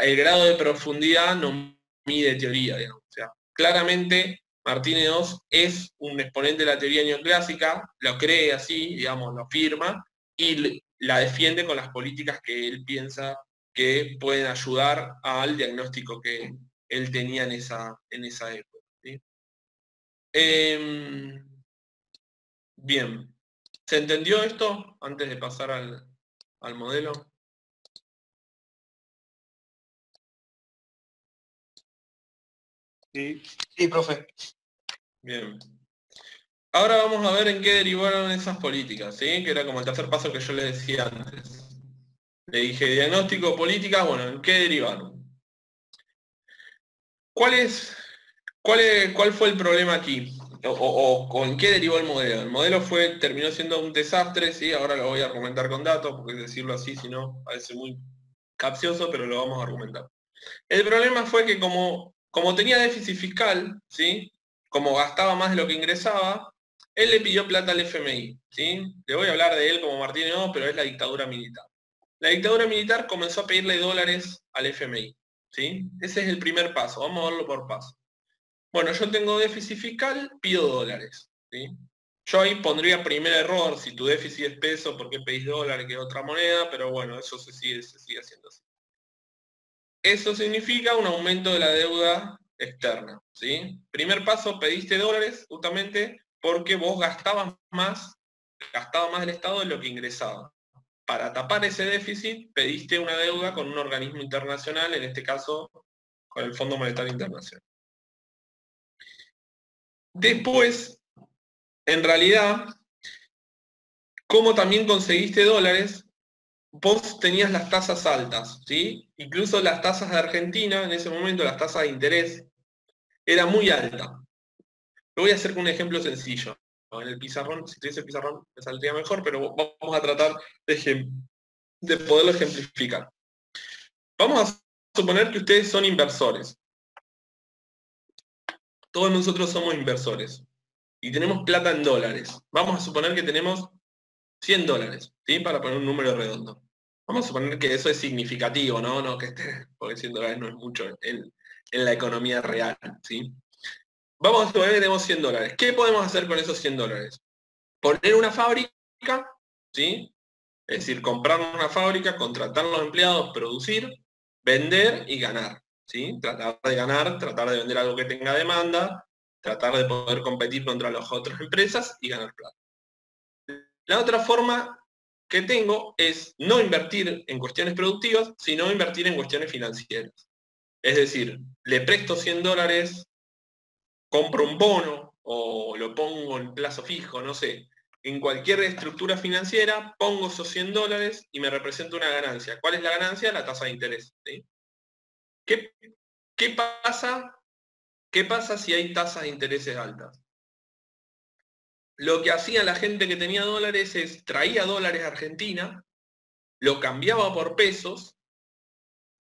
el grado de profundidad no mide teoría, digamos. O sea, claramente Martínez II es un exponente de la teoría neoclásica, lo cree así, digamos, lo afirma, y la defiende con las políticas que él piensa que pueden ayudar al diagnóstico que él tenía en esa época. ¿Sí? Bien, ¿se entendió esto antes de pasar al modelo? Sí, sí, profe. Bien. Ahora vamos a ver en qué derivaron esas políticas, ¿sí? Que era como el tercer paso que yo les decía antes. Le dije diagnóstico, política, bueno, ¿en qué derivaron? ¿Cuál fue el problema aquí? ¿O en qué derivó el modelo? El modelo terminó siendo un desastre, ¿sí? Ahora lo voy a argumentar con datos, porque decirlo así, si no, parece muy capcioso, pero lo vamos a argumentar. El problema fue que como tenía déficit fiscal, ¿sí? Como gastaba más de lo que ingresaba, él le pidió plata al FMI, ¿sí? Le voy a hablar de él como Martínez II, pero es la dictadura militar. La dictadura militar comenzó a pedirle dólares al FMI, ¿sí? Ese es el primer paso, vamos a verlo por paso. Bueno, yo tengo déficit fiscal, pido dólares, ¿sí? Yo ahí pondría primer error, si tu déficit es peso, ¿por qué pedís dólares que es otra moneda? Pero bueno, eso se sigue haciendo así. Eso significa un aumento de la deuda externa, ¿sí? Primer paso, pediste dólares justamente porque vos gastabas más el Estado de lo que ingresaba. Para tapar ese déficit, pediste una deuda con un organismo internacional, en este caso con el Fondo Monetario Internacional. Después, en realidad, como también conseguiste dólares, vos tenías las tasas altas, ¿sí? Incluso las tasas de Argentina, en ese momento las tasas de interés, era muy alta. Lo voy a hacer con un ejemplo sencillo. En el pizarrón, si tuviese el pizarrón me saldría mejor, pero vamos a tratar de poderlo ejemplificar. Vamos a suponer que ustedes son inversores. Todos nosotros somos inversores. Y tenemos plata en dólares. Vamos a suponer que tenemos 100 dólares, ¿sí? Para poner un número redondo. Vamos a suponer que eso es significativo, ¿no? No que esté, porque 100 dólares no es mucho en la economía real, ¿sí? Vamos a suponer que tenemos 100 dólares. ¿Qué podemos hacer con esos 100 dólares? Poner una fábrica, ¿sí? Es decir, comprar una fábrica, contratar a los empleados, producir, vender y ganar, ¿sí? Tratar de ganar, tratar de vender algo que tenga demanda, tratar de poder competir contra las otras empresas y ganar plata. La otra forma que tengo es no invertir en cuestiones productivas, sino invertir en cuestiones financieras. Es decir, le presto 100 dólares, compro un bono o lo pongo en plazo fijo, no sé. En cualquier estructura financiera pongo esos 100 dólares y me representa una ganancia. ¿Cuál es la ganancia? La tasa de interés. ¿Sí? ¿Qué pasa? ¿Qué pasa si hay tasas de intereses altas? Lo que hacía la gente que tenía dólares es traía dólares a Argentina, lo cambiaba por pesos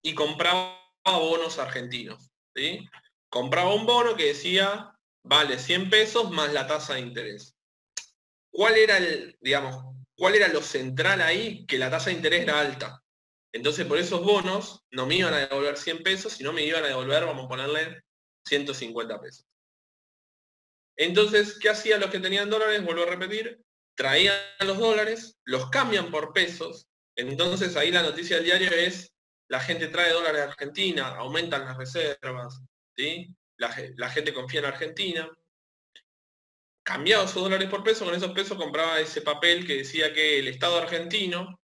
y compraba bonos argentinos. ¿Sí? Compraba un bono que decía, vale 100 pesos más la tasa de interés. ¿Cuál era cuál era lo central ahí? Que la tasa de interés era alta. Entonces, por esos bonos no me iban a devolver 100 pesos, sino me iban a devolver, vamos a ponerle, 150 pesos. Entonces, ¿qué hacían los que tenían dólares? Vuelvo a repetir, traían los dólares, los cambian por pesos. Entonces, ahí la noticia del diario es, la gente trae dólares a Argentina, aumentan las reservas, ¿sí? La gente confía en Argentina. Cambiaba esos dólares por pesos, con esos pesos compraba ese papel que decía que el Estado argentino,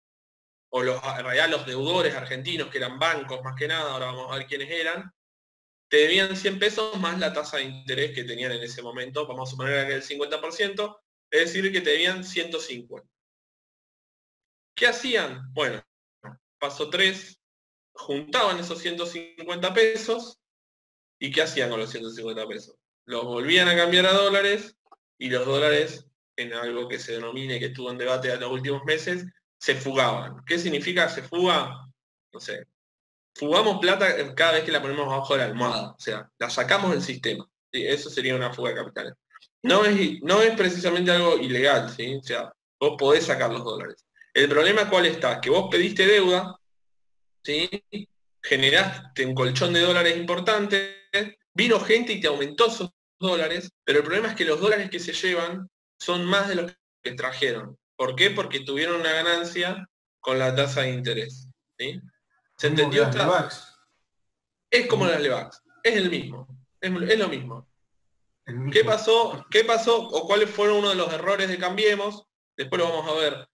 o en realidad los deudores argentinos, que eran bancos más que nada, ahora vamos a ver quiénes eran, te debían 100 pesos más la tasa de interés que tenían en ese momento, vamos a suponer que el 50%, es decir, que te debían 150. ¿Qué hacían? Bueno, paso 3, juntaban esos 150 pesos, ¿y qué hacían con los 150 pesos? Los volvían a cambiar a dólares, y los dólares, en algo que se denomine, que estuvo en debate en los últimos meses, se fugaban. ¿Qué significa se fuga? No sé, fugamos plata cada vez que la ponemos abajo de la almohada, o sea, la sacamos del sistema, ¿sí? Eso sería una fuga de capitales. No es precisamente algo ilegal, ¿sí? O sea, vos podés sacar los dólares. El problema ¿cuál está? Que vos pediste deuda, ¿sí? Generaste un colchón de dólares importante, vino gente y te aumentó esos dólares, pero el problema es que los dólares que se llevan son más de los que trajeron. ¿Por qué? Porque tuvieron una ganancia con la tasa de interés, ¿sí? ¿Se Mismo que entendió? las Levax. Es como las Levax, es el mismo, es lo mismo. El mismo. ¿Qué pasó? ¿Qué pasó? ¿O cuáles fueron uno de los errores de Cambiemos? Después lo vamos a ver.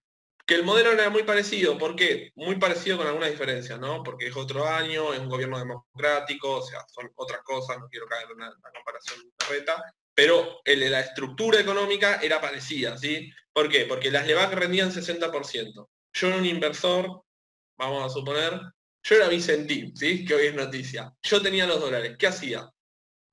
Que el modelo era muy parecido. ¿Por qué? Muy parecido con algunas diferencias, ¿no? Porque es otro año, es un gobierno democrático, o sea, son otras cosas, no quiero caer en una comparación reta, pero la estructura económica era parecida, ¿sí? ¿Por qué? Porque las LEVAC rendían 60%. Yo era un inversor, vamos a suponer, yo era Vicentín, ¿sí? Que hoy es noticia. Yo tenía los dólares. ¿Qué hacía?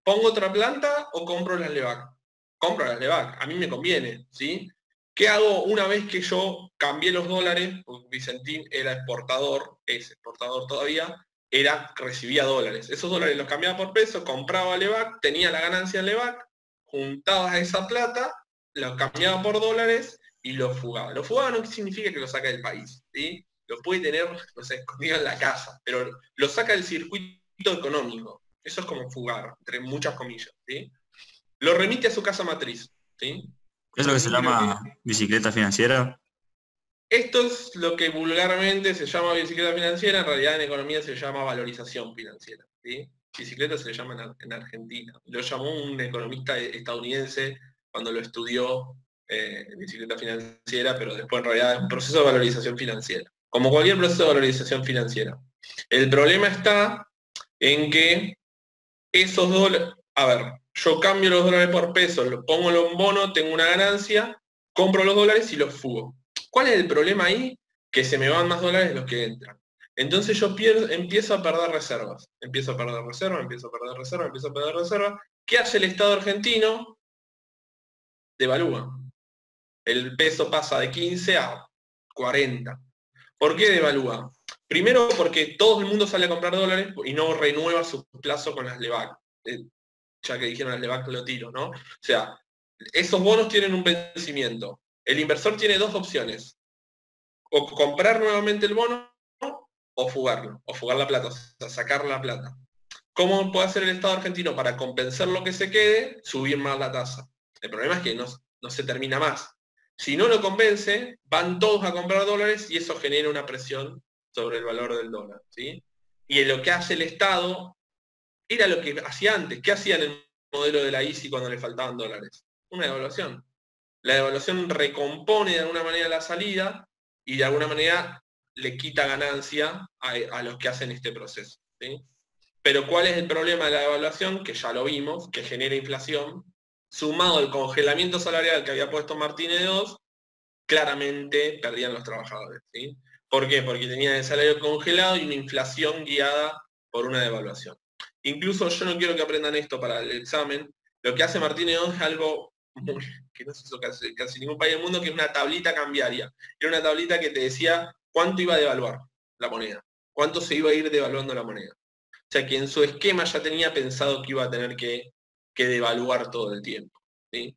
¿Pongo otra planta o compro las LEVAC? Compro las LEVAC, a mí me conviene, ¿sí? ¿Qué hago una vez que yo cambié los dólares? Porque Vicentín era exportador, es exportador todavía, recibía dólares. Esos dólares los cambiaba por pesos, compraba LEVAC, tenía la ganancia en LEVAC, juntaba esa plata, los cambiaba por dólares y los fugaba. Los fugaba no significa que lo saca del país, ¿sí? Lo puede tener, no sé, escondido en la casa, pero lo saca del circuito económico. Eso es como fugar, entre muchas comillas, ¿sí? Lo remite a su casa matriz, ¿sí? ¿Es lo que se Creo que llama bicicleta financiera? esto es lo que vulgarmente se llama bicicleta financiera, en realidad en economía se llama valorización financiera, ¿sí? Bicicleta se le llama en Argentina. Lo llamó un economista estadounidense cuando lo estudió, bicicleta financiera, pero después en realidad es un proceso de valorización financiera. Como cualquier proceso de valorización financiera. El problema está en que esos dólares, a ver, yo cambio los dólares por pesos, los pongo en bono, tengo una ganancia, compro los dólares y los fugo. ¿Cuál es el problema ahí? Que se me van más dólares de los que entran. Entonces yo empiezo a perder reservas. Empiezo a perder reservas, empiezo a perder reservas, empiezo a perder reservas. ¿Qué hace el Estado argentino? Devalúa. El peso pasa de 15 a 40. ¿Por qué devalúa? Primero porque todo el mundo sale a comprar dólares y no renueva su plazo con las LEVAC. Ya que dijeron las LEVAC lo tiro, ¿no? O sea, esos bonos tienen un vencimiento. El inversor tiene dos opciones. O comprar nuevamente el bono o fugarlo, o fugar la plata, o sea, sacar la plata. ¿Cómo puede hacer el Estado argentino para compensar lo que se quede? Subir más la tasa. El problema es que no se termina más. Si no lo convence, van todos a comprar dólares y eso genera una presión sobre el valor del dólar, ¿sí? Y en lo que hace el Estado era lo que hacía antes. ¿Qué hacía en el modelo de la ICI cuando le faltaban dólares? Una devaluación. La devaluación recompone de alguna manera la salida y de alguna manera le quita ganancia a los que hacen este proceso, ¿sí? Pero ¿cuál es el problema de la devaluación? Que ya lo vimos, que genera inflación, sumado al congelamiento salarial que había puesto Martínez II, claramente perdían los trabajadores, ¿sí? ¿Por qué? Porque tenían el salario congelado y una inflación guiada por una devaluación. Incluso yo no quiero que aprendan esto para el examen. Lo que hace Martínez II es algo que no se hizo casi ningún país del mundo, que es una tablita cambiaria. Era una tablita que te decía cuánto iba a devaluar la moneda, cuánto se iba a ir devaluando la moneda. O sea que en su esquema ya tenía pensado que iba a tener que devaluar todo el tiempo, ¿sí?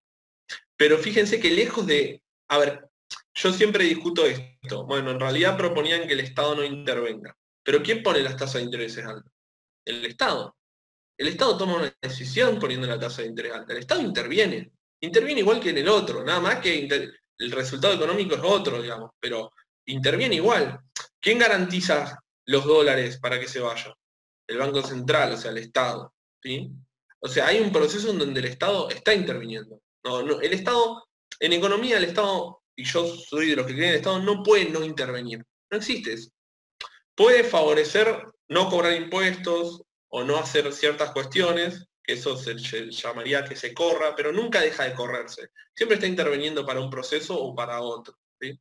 Pero fíjense que lejos de... A ver, yo siempre discuto esto. Bueno, en realidad proponían que el Estado no intervenga. Pero ¿quién pone las tasas de intereses altas? El Estado. El Estado toma una decisión poniendo la tasa de interés alta. El Estado interviene. Interviene igual que en el otro. Nada más que el resultado económico es otro, digamos. Pero interviene igual. ¿Quién garantiza los dólares para que se vayan? El Banco Central, o sea, el Estado, ¿sí? O sea, hay un proceso en donde el Estado está interviniendo. El Estado, en economía, el Estado, y yo soy de los que creen el Estado, no puede no intervenir. No existe eso. Puede favorecer no cobrar impuestos o no hacer ciertas cuestiones, que eso se llamaría que se corra, pero nunca deja de correrse. Siempre está interviniendo para un proceso o para otro, ¿sí?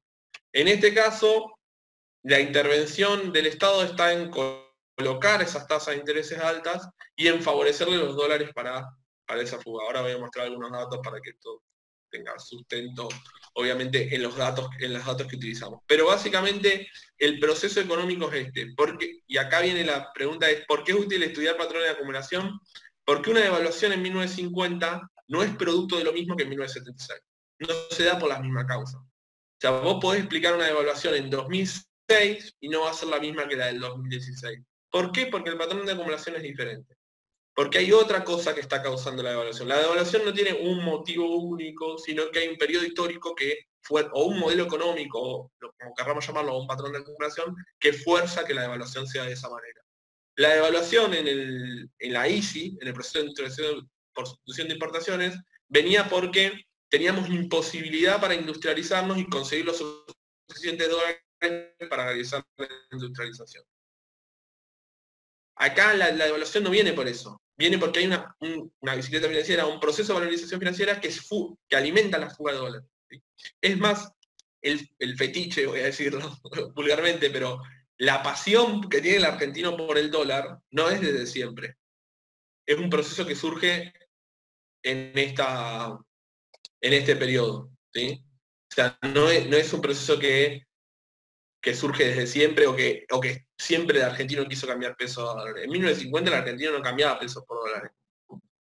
En este caso, la intervención del Estado está en colocar esas tasas de intereses altas y en favorecerle los dólares para esa fuga. Ahora voy a mostrar algunos datos para que esto tenga sustento, obviamente, en los datos que utilizamos. Pero básicamente el proceso económico es este. Y acá viene la pregunta, es ¿por qué es útil estudiar patrones de acumulación? Porque una devaluación en 1950 no es producto de lo mismo que en 1976. No se da por la misma causa. O sea, vos podés explicar una devaluación en 2006 y no va a ser la misma que la del 2016. ¿Por qué? Porque el patrón de acumulación es diferente. Porque hay otra cosa que está causando la devaluación. La devaluación no tiene un motivo único, sino que hay un periodo histórico o un modelo económico, o como querramos llamarlo, o un patrón de acumulación, que fuerza que la devaluación sea de esa manera. La devaluación en la ICI, en el proceso de introducción por sustitución de importaciones, venía porque teníamos imposibilidad para industrializarnos y conseguir los suficientes dólares para realizar la industrialización. Acá la devaluación no viene por eso, viene porque hay una bicicleta financiera, un proceso de valorización financiera que alimenta la fuga de dólares. ¿Sí? Es más, el fetiche, voy a decirlo vulgarmente, pero la pasión que tiene el argentino por el dólar no es desde siempre. Es un proceso que surge en este periodo. ¿Sí? O sea, no es un proceso que surge desde siempre o que siempre el argentino quiso cambiar pesos a dólares. En 1950 el argentino no cambiaba pesos por dólares.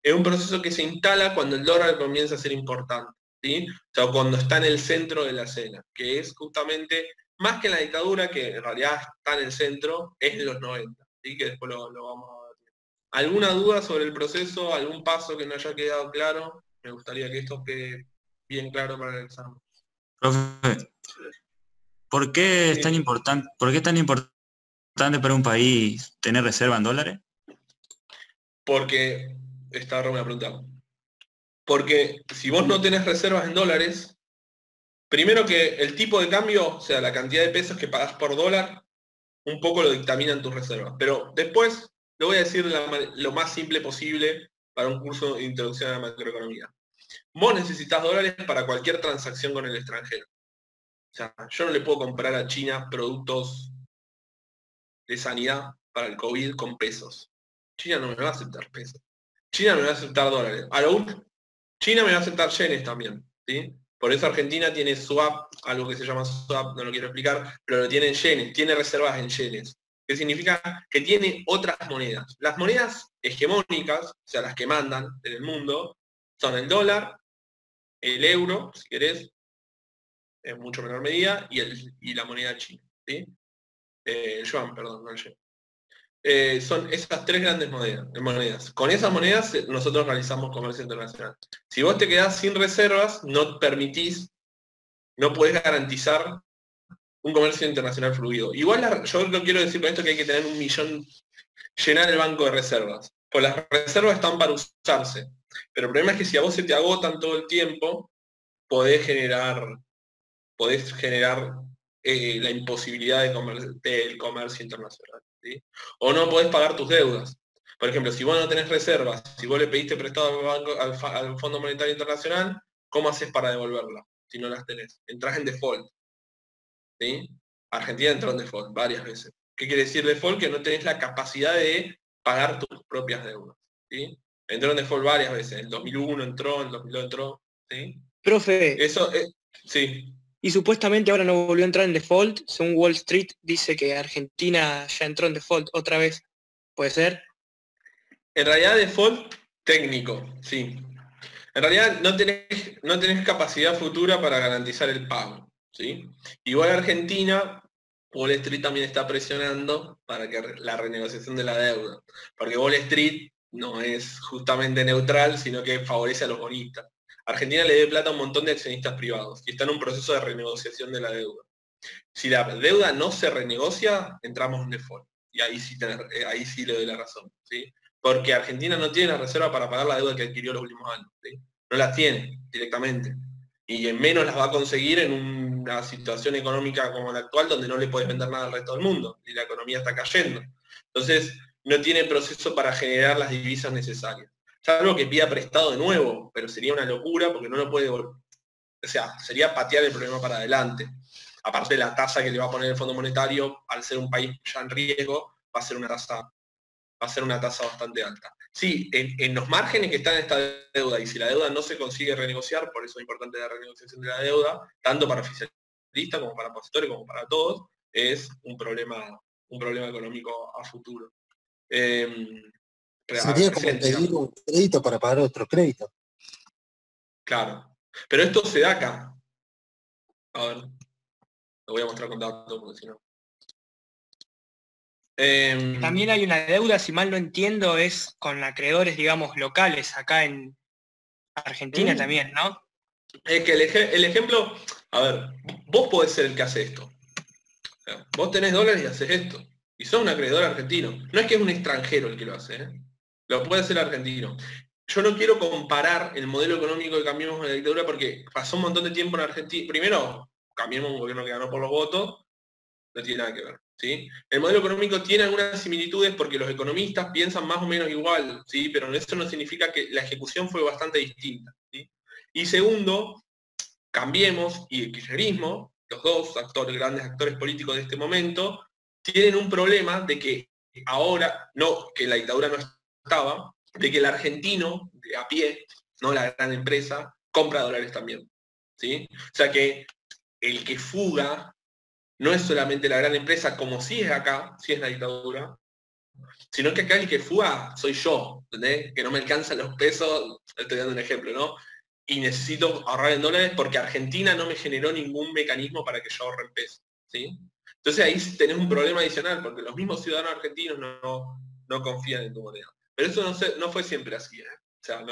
Es un proceso que se instala cuando el dólar comienza a ser importante, ¿sí? O sea, cuando está en el centro de la escena, que es justamente, más que en la dictadura, que en realidad está en el centro, es en los 90, ¿sí? Que después lo vamos a ver. ¿Alguna duda sobre el proceso? ¿Algún paso que no haya quedado claro? Me gustaría que esto quede bien claro para el examen. Profe, ¿por qué es tan importante para un país tener reserva en dólares? Porque, esta era una pregunta. Porque si vos no tenés reservas en dólares, primero que el tipo de cambio, o sea, la cantidad de pesos que pagás por dólar, un poco lo dictaminan tus reservas. Pero después lo voy a decir lo más simple posible para un curso de introducción a la macroeconomía. Vos necesitas dólares para cualquier transacción con el extranjero. O sea, yo no le puedo comprar a China productos de sanidad para el COVID con pesos. China no me va a aceptar pesos. China me va a aceptar dólares. China me va a aceptar yenes también, ¿sí? Por eso Argentina tiene swap, algo que se llama swap, no lo quiero explicar, pero lo tiene en yenes, tiene reservas en yenes. Que significa que tiene otras monedas. Las monedas hegemónicas, o sea, las que mandan en el mundo, son el dólar, el euro, si querés, en mucho menor medida, y la moneda china, ¿sí? El yuan, perdón, no el yen. Son esas tres grandes monedas. Con esas monedas nosotros realizamos comercio internacional. Si vos te quedás sin reservas, no podés garantizar un comercio internacional fluido. Igual yo no quiero decir con esto que hay que tener 1 millón, llenar el banco de reservas. Pues las reservas están para usarse. Pero el problema es que si a vos se te agotan todo el tiempo, podés generar la imposibilidad del comercio internacional. ¿Sí? O no podés pagar tus deudas. Por ejemplo, si vos no tenés reservas, si vos le pediste prestado al Fondo Monetario Internacional, ¿cómo haces para devolverla si no las tenés? Entrás en default. ¿Sí? Argentina entró en default varias veces. ¿Qué quiere decir default? Que no tenés la capacidad de pagar tus propias deudas. ¿Sí? Entró en default varias veces. En 2001 entró, en 2002 entró. ¿Sí? Profe, Eso sí. y supuestamente ahora no volvió a entrar en default. Según Wall Street dice que Argentina ya entró en default otra vez. ¿Puede ser? En realidad default técnico, sí. En realidad no tenés capacidad futura para garantizar el pago, ¿sí? Igual Argentina, Wall Street también está presionando para que la renegociación de la deuda. Porque Wall Street no es justamente neutral, sino que favorece a los bonistas. Argentina le debe plata a un montón de accionistas privados y está en un proceso de renegociación de la deuda. Si la deuda no se renegocia, entramos en default. Y ahí sí le doy la razón, ¿sí? Porque Argentina no tiene la reserva para pagar la deuda que adquirió los últimos años, ¿sí? No las tiene directamente. Y en menos las va a conseguir en una situación económica como la actual, donde no le puedes vender nada al resto del mundo y la economía está cayendo. Entonces, no tiene proceso para generar las divisas necesarias. Salvo que pida prestado de nuevo, pero sería una locura porque no lo puede devolver. O sea, sería patear el problema para adelante. Aparte de la tasa que le va a poner el Fondo Monetario, al ser un país ya en riesgo, va a ser una tasa a ser una tasa bastante alta. Sí, en los márgenes que está en esta deuda, y si la deuda no se consigue renegociar, por eso es importante la renegociación de la deuda, tanto para oficialistas como para opositores, como para todos, es un problema económico a futuro. Sería como pedir un crédito para pagar otro crédito. Claro. Pero esto se da acá. A ver. Lo voy a mostrar con datos porque si no. También hay una deuda, si mal no entiendo, es con acreedores, digamos, locales, acá en Argentina también, ¿no? Es que el ejemplo, a ver, vos podés ser el que hace esto. O sea, vos tenés dólares y haces esto. Y sos un acreedor argentino. No es que es un extranjero el que lo hace, ¿eh? Lo puede hacer argentino. Yo no quiero comparar el modelo económico que cambiamos en la dictadura porque pasó un montón de tiempo en Argentina. Primero, cambiamos un gobierno que ganó por los votos, no tiene nada que ver, ¿sí? El modelo económico tiene algunas similitudes porque los economistas piensan más o menos igual, ¿sí? Pero eso no significa que la ejecución fue bastante distinta, ¿sí? Y segundo, Cambiemos y el kirchnerismo, los dos grandes actores políticos de este momento, tienen un problema de que ahora, no, que la dictadura no estaba, de que el argentino de a pie, no la gran empresa, compra dólares también, ¿sí? O sea que el que fuga no es solamente la gran empresa, como si es acá, si es la dictadura, sino que acá el que fuga soy yo, ¿entendés? Que no me alcanzan los pesos, estoy dando un ejemplo, ¿no? Y necesito ahorrar en dólares porque Argentina no me generó ningún mecanismo para que yo ahorre en pesos, ¿sí? Entonces ahí tenés un problema adicional, porque los mismos ciudadanos argentinos no confían en tu moneda. Pero eso no fue siempre así, ¿eh? O sea,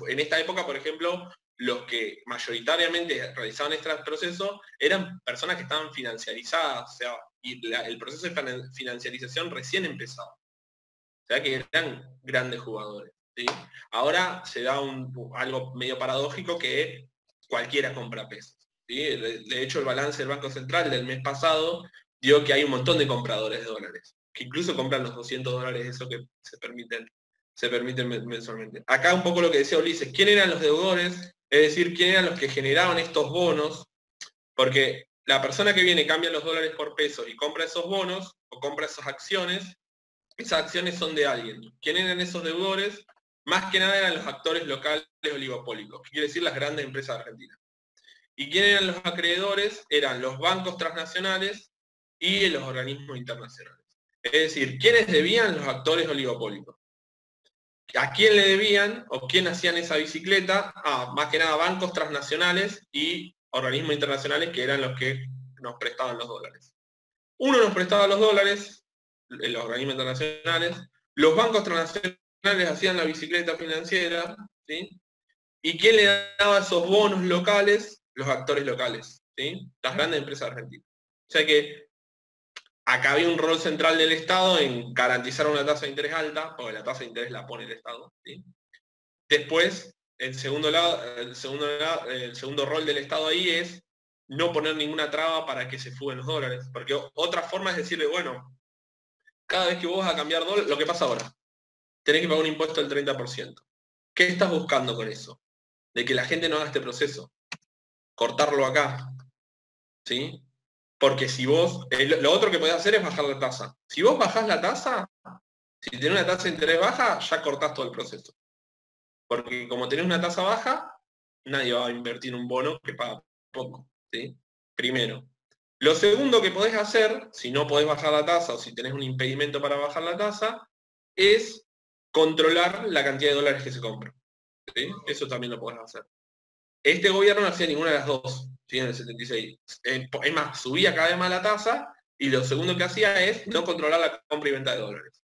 en esta época, por ejemplo, los que mayoritariamente realizaban este proceso eran personas que estaban financiarizadas, o sea, y el proceso de financiarización recién empezaba. O sea que eran grandes jugadores, ¿sí? Ahora se da algo medio paradójico que cualquiera compra pesos, ¿sí? De hecho, el balance del Banco Central del mes pasado dio que hay un montón de compradores de dólares, que incluso compran los 200 dólares, eso que se permiten mensualmente. Acá un poco lo que decía Ulises, ¿quién eran los deudores? Es decir, ¿quién eran los que generaban estos bonos? Porque la persona que viene cambia los dólares por pesos y compra esos bonos o compra esas acciones son de alguien. ¿Quién eran esos deudores? Más que nada eran los actores locales oligopólicos, que quiere decir las grandes empresas argentinas. ¿Y quién eran los acreedores? Eran los bancos transnacionales y los organismos internacionales. Es decir, ¿quiénes debían? Los actores oligopólicos. ¿A quién le debían o quién hacían esa bicicleta? Más que nada bancos transnacionales y organismos internacionales que eran los que nos prestaban los dólares. Uno nos prestaba los dólares, los organismos internacionales, los bancos transnacionales hacían la bicicleta financiera, ¿sí? ¿Y quién le daba esos bonos locales? Los actores locales, ¿sí? Las grandes empresas argentinas. O sea que acá había un rol central del Estado en garantizar una tasa de interés alta, porque la tasa de interés la pone el Estado, ¿sí? Después, el segundo rol del Estado ahí es no poner ninguna traba para que se fuguen los dólares. Porque otra forma es decirle, bueno, cada vez que vos vas a cambiar dólares, lo que pasa ahora, tenés que pagar un impuesto del 30%. ¿Qué estás buscando con eso? De que la gente no haga este proceso. Cortarlo acá, ¿sí? Porque si vos, lo otro que podés hacer es bajar la tasa. Si vos bajás la tasa, si tenés una tasa de interés baja, ya cortás todo el proceso. Porque como tenés una tasa baja, nadie va a invertir un bono que paga poco, ¿sí? Primero. Lo segundo que podés hacer, si no podés bajar la tasa o si tenés un impedimento para bajar la tasa, es controlar la cantidad de dólares que se compran, ¿sí? Eso también lo podés hacer. Este gobierno no hacía ninguna de las dos, ¿sí? En el 76. Es más, subía cada vez más la tasa y lo segundo que hacía es no controlar la compra y venta de dólares.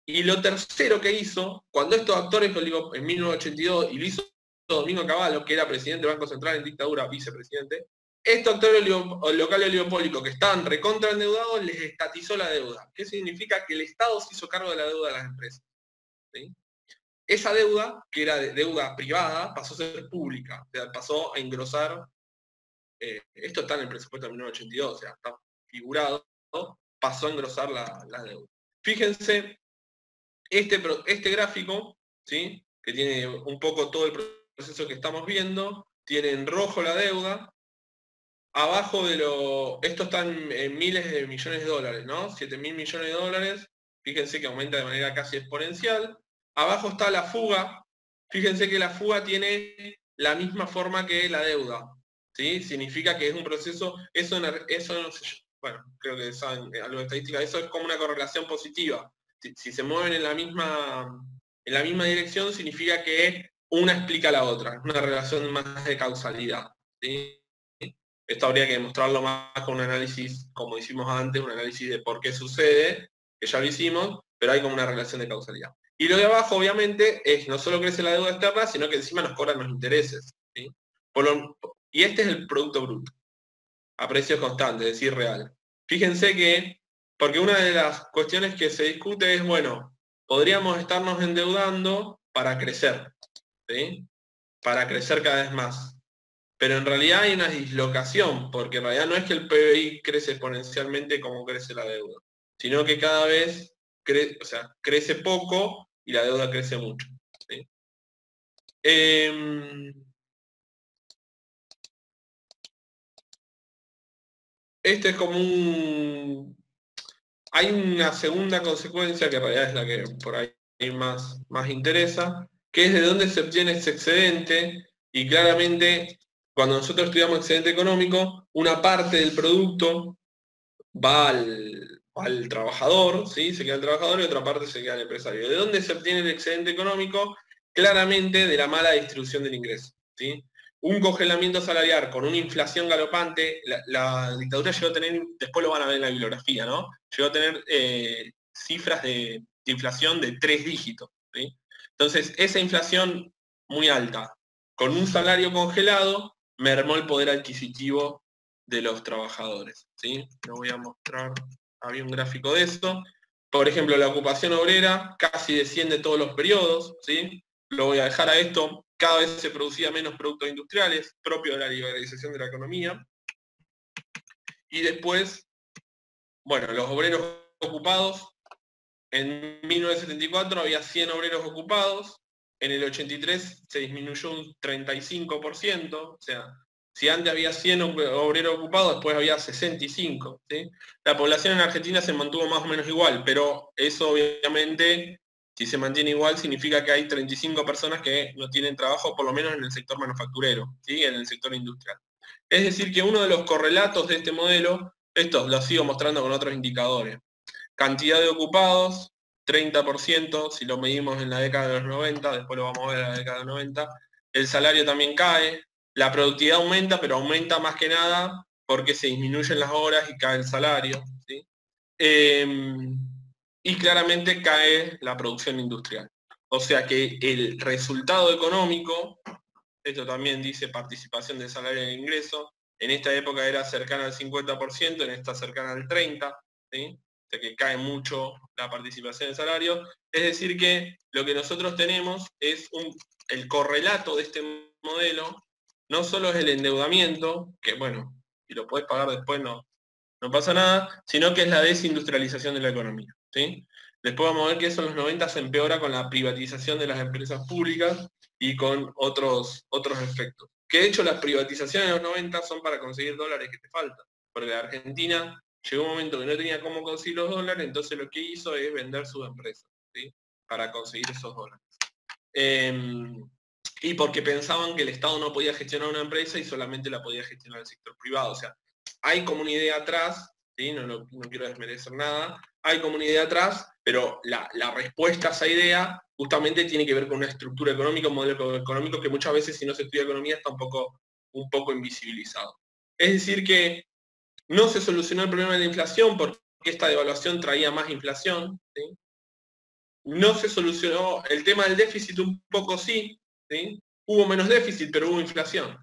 Y lo tercero que hizo, cuando estos actores, en 1982, y lo hizo Domingo Cavallo, que era presidente del Banco Central en dictadura, vicepresidente, estos actores locales oligopólicos que estaban recontra endeudados les estatizó la deuda. ¿Qué significa? Que el Estado se hizo cargo de la deuda de las empresas, ¿sí? Esa deuda, que era de deuda privada, pasó a ser pública, o sea, pasó a engrosar, esto está en el presupuesto de 1982, o sea, está figurado, ¿no? Pasó a engrosar la deuda. Fíjense, este gráfico, ¿sí? Que tiene un poco todo el proceso que estamos viendo, tiene en rojo la deuda, abajo esto está en miles de millones de dólares, ¿no? 7.000 millones de dólares, Fíjense que aumenta de manera casi exponencial. Abajo está la fuga. Fíjense que la fuga tiene la misma forma que la deuda, ¿sí? Significa que es un proceso, eso no sé, bueno, creo que saben algo de estadística, eso es como una correlación positiva. Si se mueven en la misma dirección, significa que una explica a la otra, una relación más de causalidad, ¿sí? Esto habría que demostrarlo más con un análisis, como hicimos antes, un análisis de por qué sucede, que ya lo hicimos, pero hay como una relación de causalidad. Y lo de abajo, obviamente, es no solo crece la deuda externa, sino que encima nos cobran los intereses, ¿sí? Y este es el Producto Bruto, a precios constantes, es decir, real. Fíjense que, porque una de las cuestiones que se discute es, bueno, podríamos estarnos endeudando para crecer, ¿sí? Para crecer cada vez más. Pero en realidad hay una dislocación, porque en realidad no es que el PBI crece exponencialmente como crece la deuda, sino que cada vez crece poco y la deuda crece mucho, ¿sí? Este es como un... Hay una segunda consecuencia que en realidad es la que por ahí más interesa, que es de dónde se obtiene ese excedente, y claramente cuando nosotros estudiamos excedente económico, una parte del producto va al trabajador, ¿sí? Se queda el trabajador y otra parte se queda el empresario. ¿De dónde se obtiene el excedente económico? Claramente de la mala distribución del ingreso, ¿sí? Un congelamiento salarial con una inflación galopante, la dictadura llegó a tener, después lo van a ver en la bibliografía, ¿no? Llegó a tener cifras de inflación de 3 dígitos, ¿sí? Entonces, esa inflación muy alta, con un salario congelado, mermó el poder adquisitivo de los trabajadores, ¿sí? Lo voy a mostrar, había un gráfico de esto. Por ejemplo, la ocupación obrera casi desciende todos los periodos, ¿sí? Lo voy a dejar a esto, cada vez se producía menos productos industriales, propio de la liberalización de la economía. Y después, bueno, los obreros ocupados, en 1974 había 100 obreros ocupados, en el 83 se disminuyó un 35%, o sea, si antes había 100 obreros ocupados, después había 65, ¿sí? La población en Argentina se mantuvo más o menos igual, pero eso obviamente, si se mantiene igual, significa que hay 35 personas que no tienen trabajo, por lo menos en el sector manufacturero, ¿sí? En el sector industrial. Es decir, que uno de los correlatos de este modelo, esto lo sigo mostrando con otros indicadores. Cantidad de ocupados, 30%, si lo medimos en la década de los 90, después lo vamos a ver en la década de los 90. El salario también cae, la productividad aumenta, pero aumenta más que nada porque se disminuyen las horas y cae el salario, ¿sí? Y claramente cae la producción industrial. O sea que el resultado económico, esto también dice participación de salario en ingreso, en esta época era cercana al 50%, en esta cercana al 30%, ¿sí? O sea que cae mucho la participación del salario. Es decir que lo que nosotros tenemos es el correlato de este modelo, no solo es el endeudamiento, que bueno, si lo podés pagar después no pasa nada, sino que es la desindustrialización de la economía, ¿sí? Después vamos a ver que eso en los 90 se empeora con la privatización de las empresas públicas y con otros efectos. Que de hecho las privatizaciones de los 90 son para conseguir dólares que te faltan, porque la Argentina llegó un momento que no tenía cómo conseguir los dólares, entonces lo que hizo es vender sus empresas, ¿sí? Para conseguir esos dólares. Y porque pensaban que el Estado no podía gestionar una empresa y solamente la podía gestionar el sector privado. O sea, hay como una idea atrás, ¿sí? No quiero desmerecer nada, hay como una idea atrás, pero la respuesta a esa idea justamente tiene que ver con una estructura económica, un modelo económico que muchas veces si no se estudia economía está un poco invisibilizado. Es decir que no se solucionó el problema de la inflación porque esta devaluación traía más inflación, ¿sí? No se solucionó el tema del déficit un poco sí, ¿sí? Hubo menos déficit, pero hubo inflación,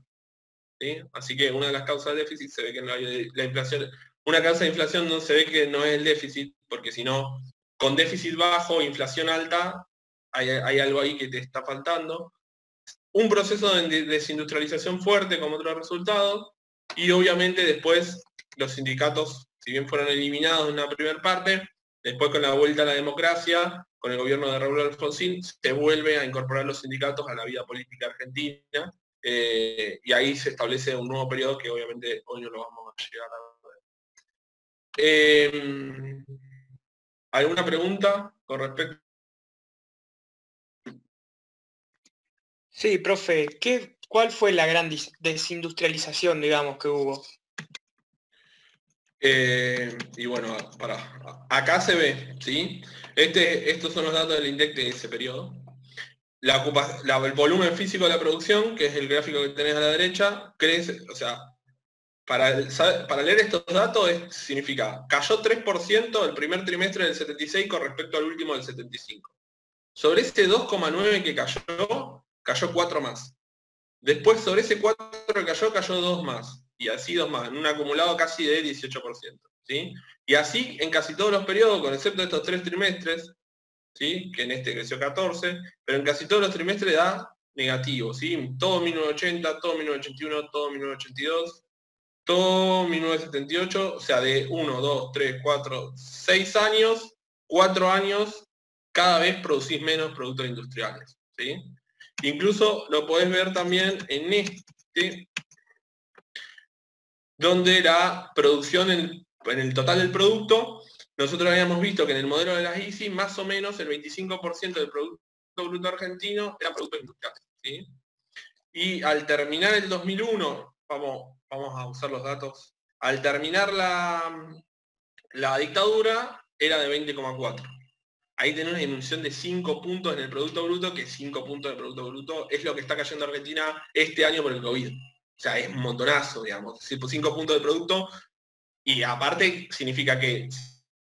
¿sí? Así que una de las causas del déficit se ve que no hay la inflación. Una causa de inflación no se ve que no es el déficit, porque si no, con déficit bajo, inflación alta, hay algo ahí que te está faltando. Un proceso de desindustrialización fuerte como otro resultado, y obviamente después los sindicatos, si bien fueron eliminados en una primera parte, después con la vuelta a la democracia, con el gobierno de Raúl Alfonsín, se vuelve a incorporar los sindicatos a la vida política argentina, y ahí se establece un nuevo periodo que obviamente hoy no lo vamos a llegar a ver. ¿Alguna pregunta con respecto? Sí, profe, ¿cuál fue la gran desindustrialización, digamos, que hubo? Y bueno, acá se ve, ¿sí? Estos son los datos del INDEC de ese periodo. El volumen físico de la producción, que es el gráfico que tenés a la derecha, crece, o sea, para leer estos datos significa, cayó 3% el primer trimestre del 76 con respecto al último del 75. Sobre ese 2,9 que cayó 4 más. Después sobre ese 4 que cayó 2 más. Y así 2 más, en un acumulado casi de 18%. ¿Sí? Y así en casi todos los periodos, con excepto de estos 3 trimestres, ¿sí? Que en este creció 14, pero en casi todos los trimestres da negativo. ¿Sí? Todo 1980, todo 1981, todo 1982, todo 1978, o sea, de 1, 2, 3, 4, 6 años, 4 años, cada vez producís menos productos industriales. ¿Sí? Incluso lo podés ver también en este, donde la producción en el total del producto, nosotros habíamos visto que en el modelo de las ICI, más o menos el 25% del Producto Bruto Argentino era producto industrial. ¿Sí? Y al terminar el 2001, vamos a usar los datos, al terminar la dictadura era de 20,4. Ahí tenés una disminución de 5 puntos en el Producto Bruto, que 5 puntos del Producto Bruto es lo que está cayendo Argentina este año por el COVID. O sea, es un montonazo, digamos. 5 puntos de producto, y aparte significa que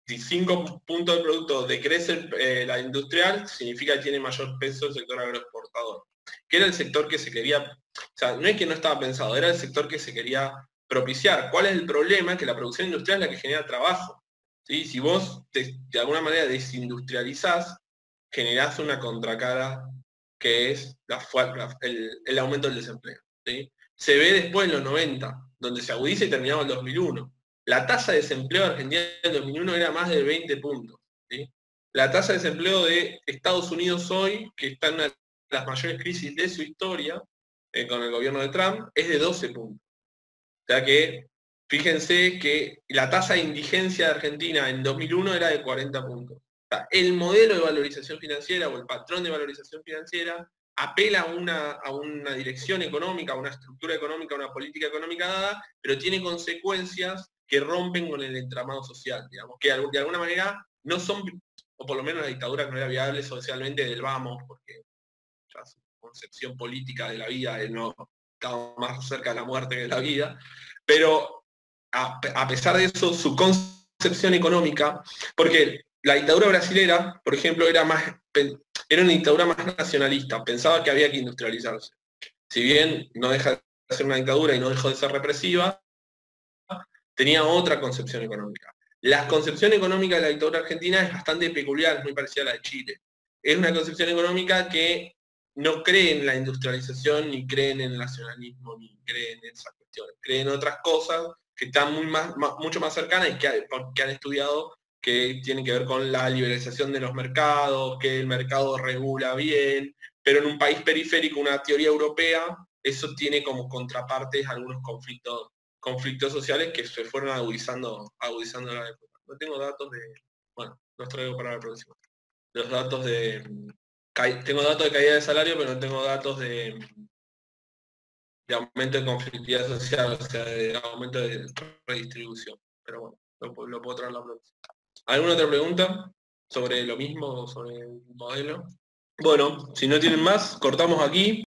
si 5 puntos de producto decrece la industrial, significa que tiene mayor peso el sector agroexportador, que era el sector que se quería, o sea, no es que no estaba pensado, era el sector que se quería propiciar. ¿Cuál es el problema? Que la producción industrial es la que genera trabajo. ¿Sí? Si vos de alguna manera desindustrializás, generás una contracara que es el aumento del desempleo. ¿Sí? Se ve después en los 90, donde se agudiza y terminaba en el 2001. La tasa de desempleo de Argentina en 2001 era más de 20 puntos. ¿Sí? La tasa de desempleo de Estados Unidos hoy, que está en una de las mayores crisis de su historia, con el gobierno de Trump, es de 12 puntos. O sea que, fíjense que la tasa de indigencia de Argentina en 2001 era de 40 puntos. O sea, el modelo de valorización financiera o el patrón de valorización financiera apela a una dirección económica, a una estructura económica, a una política económica dada, pero tiene consecuencias que rompen con el entramado social, digamos, que de alguna manera no son, o por lo menos la dictadura que no era viable socialmente del vamos, porque ya su concepción política de la vida no estaba más cerca de la muerte que de la vida, pero a pesar de eso, su concepción económica, porque la dictadura brasilera, por ejemplo, era una dictadura más nacionalista, pensaba que había que industrializarse. Si bien no deja de ser una dictadura y no dejó de ser represiva, tenía otra concepción económica. La concepción económica de la dictadura argentina es bastante peculiar, es muy parecida a la de Chile. Es una concepción económica que no cree en la industrialización, ni cree en el nacionalismo, ni cree en esas cuestiones. Cree en otras cosas que están mucho más cercanas y que han estudiado, que tienen que ver con la liberalización de los mercados, que el mercado regula bien, pero en un país periférico, una teoría europea, eso tiene como contrapartes algunos conflictos sociales que se fueron agudizando la época. No tengo datos de, bueno, los traigo para la próxima. Los datos tengo datos de caída de salario, pero no tengo datos de aumento de conflictividad social, o sea, de aumento de redistribución. Pero bueno, lo puedo traer la próxima. ¿Alguna otra pregunta sobre lo mismo, sobre el modelo? Bueno, si no tienen más, cortamos aquí.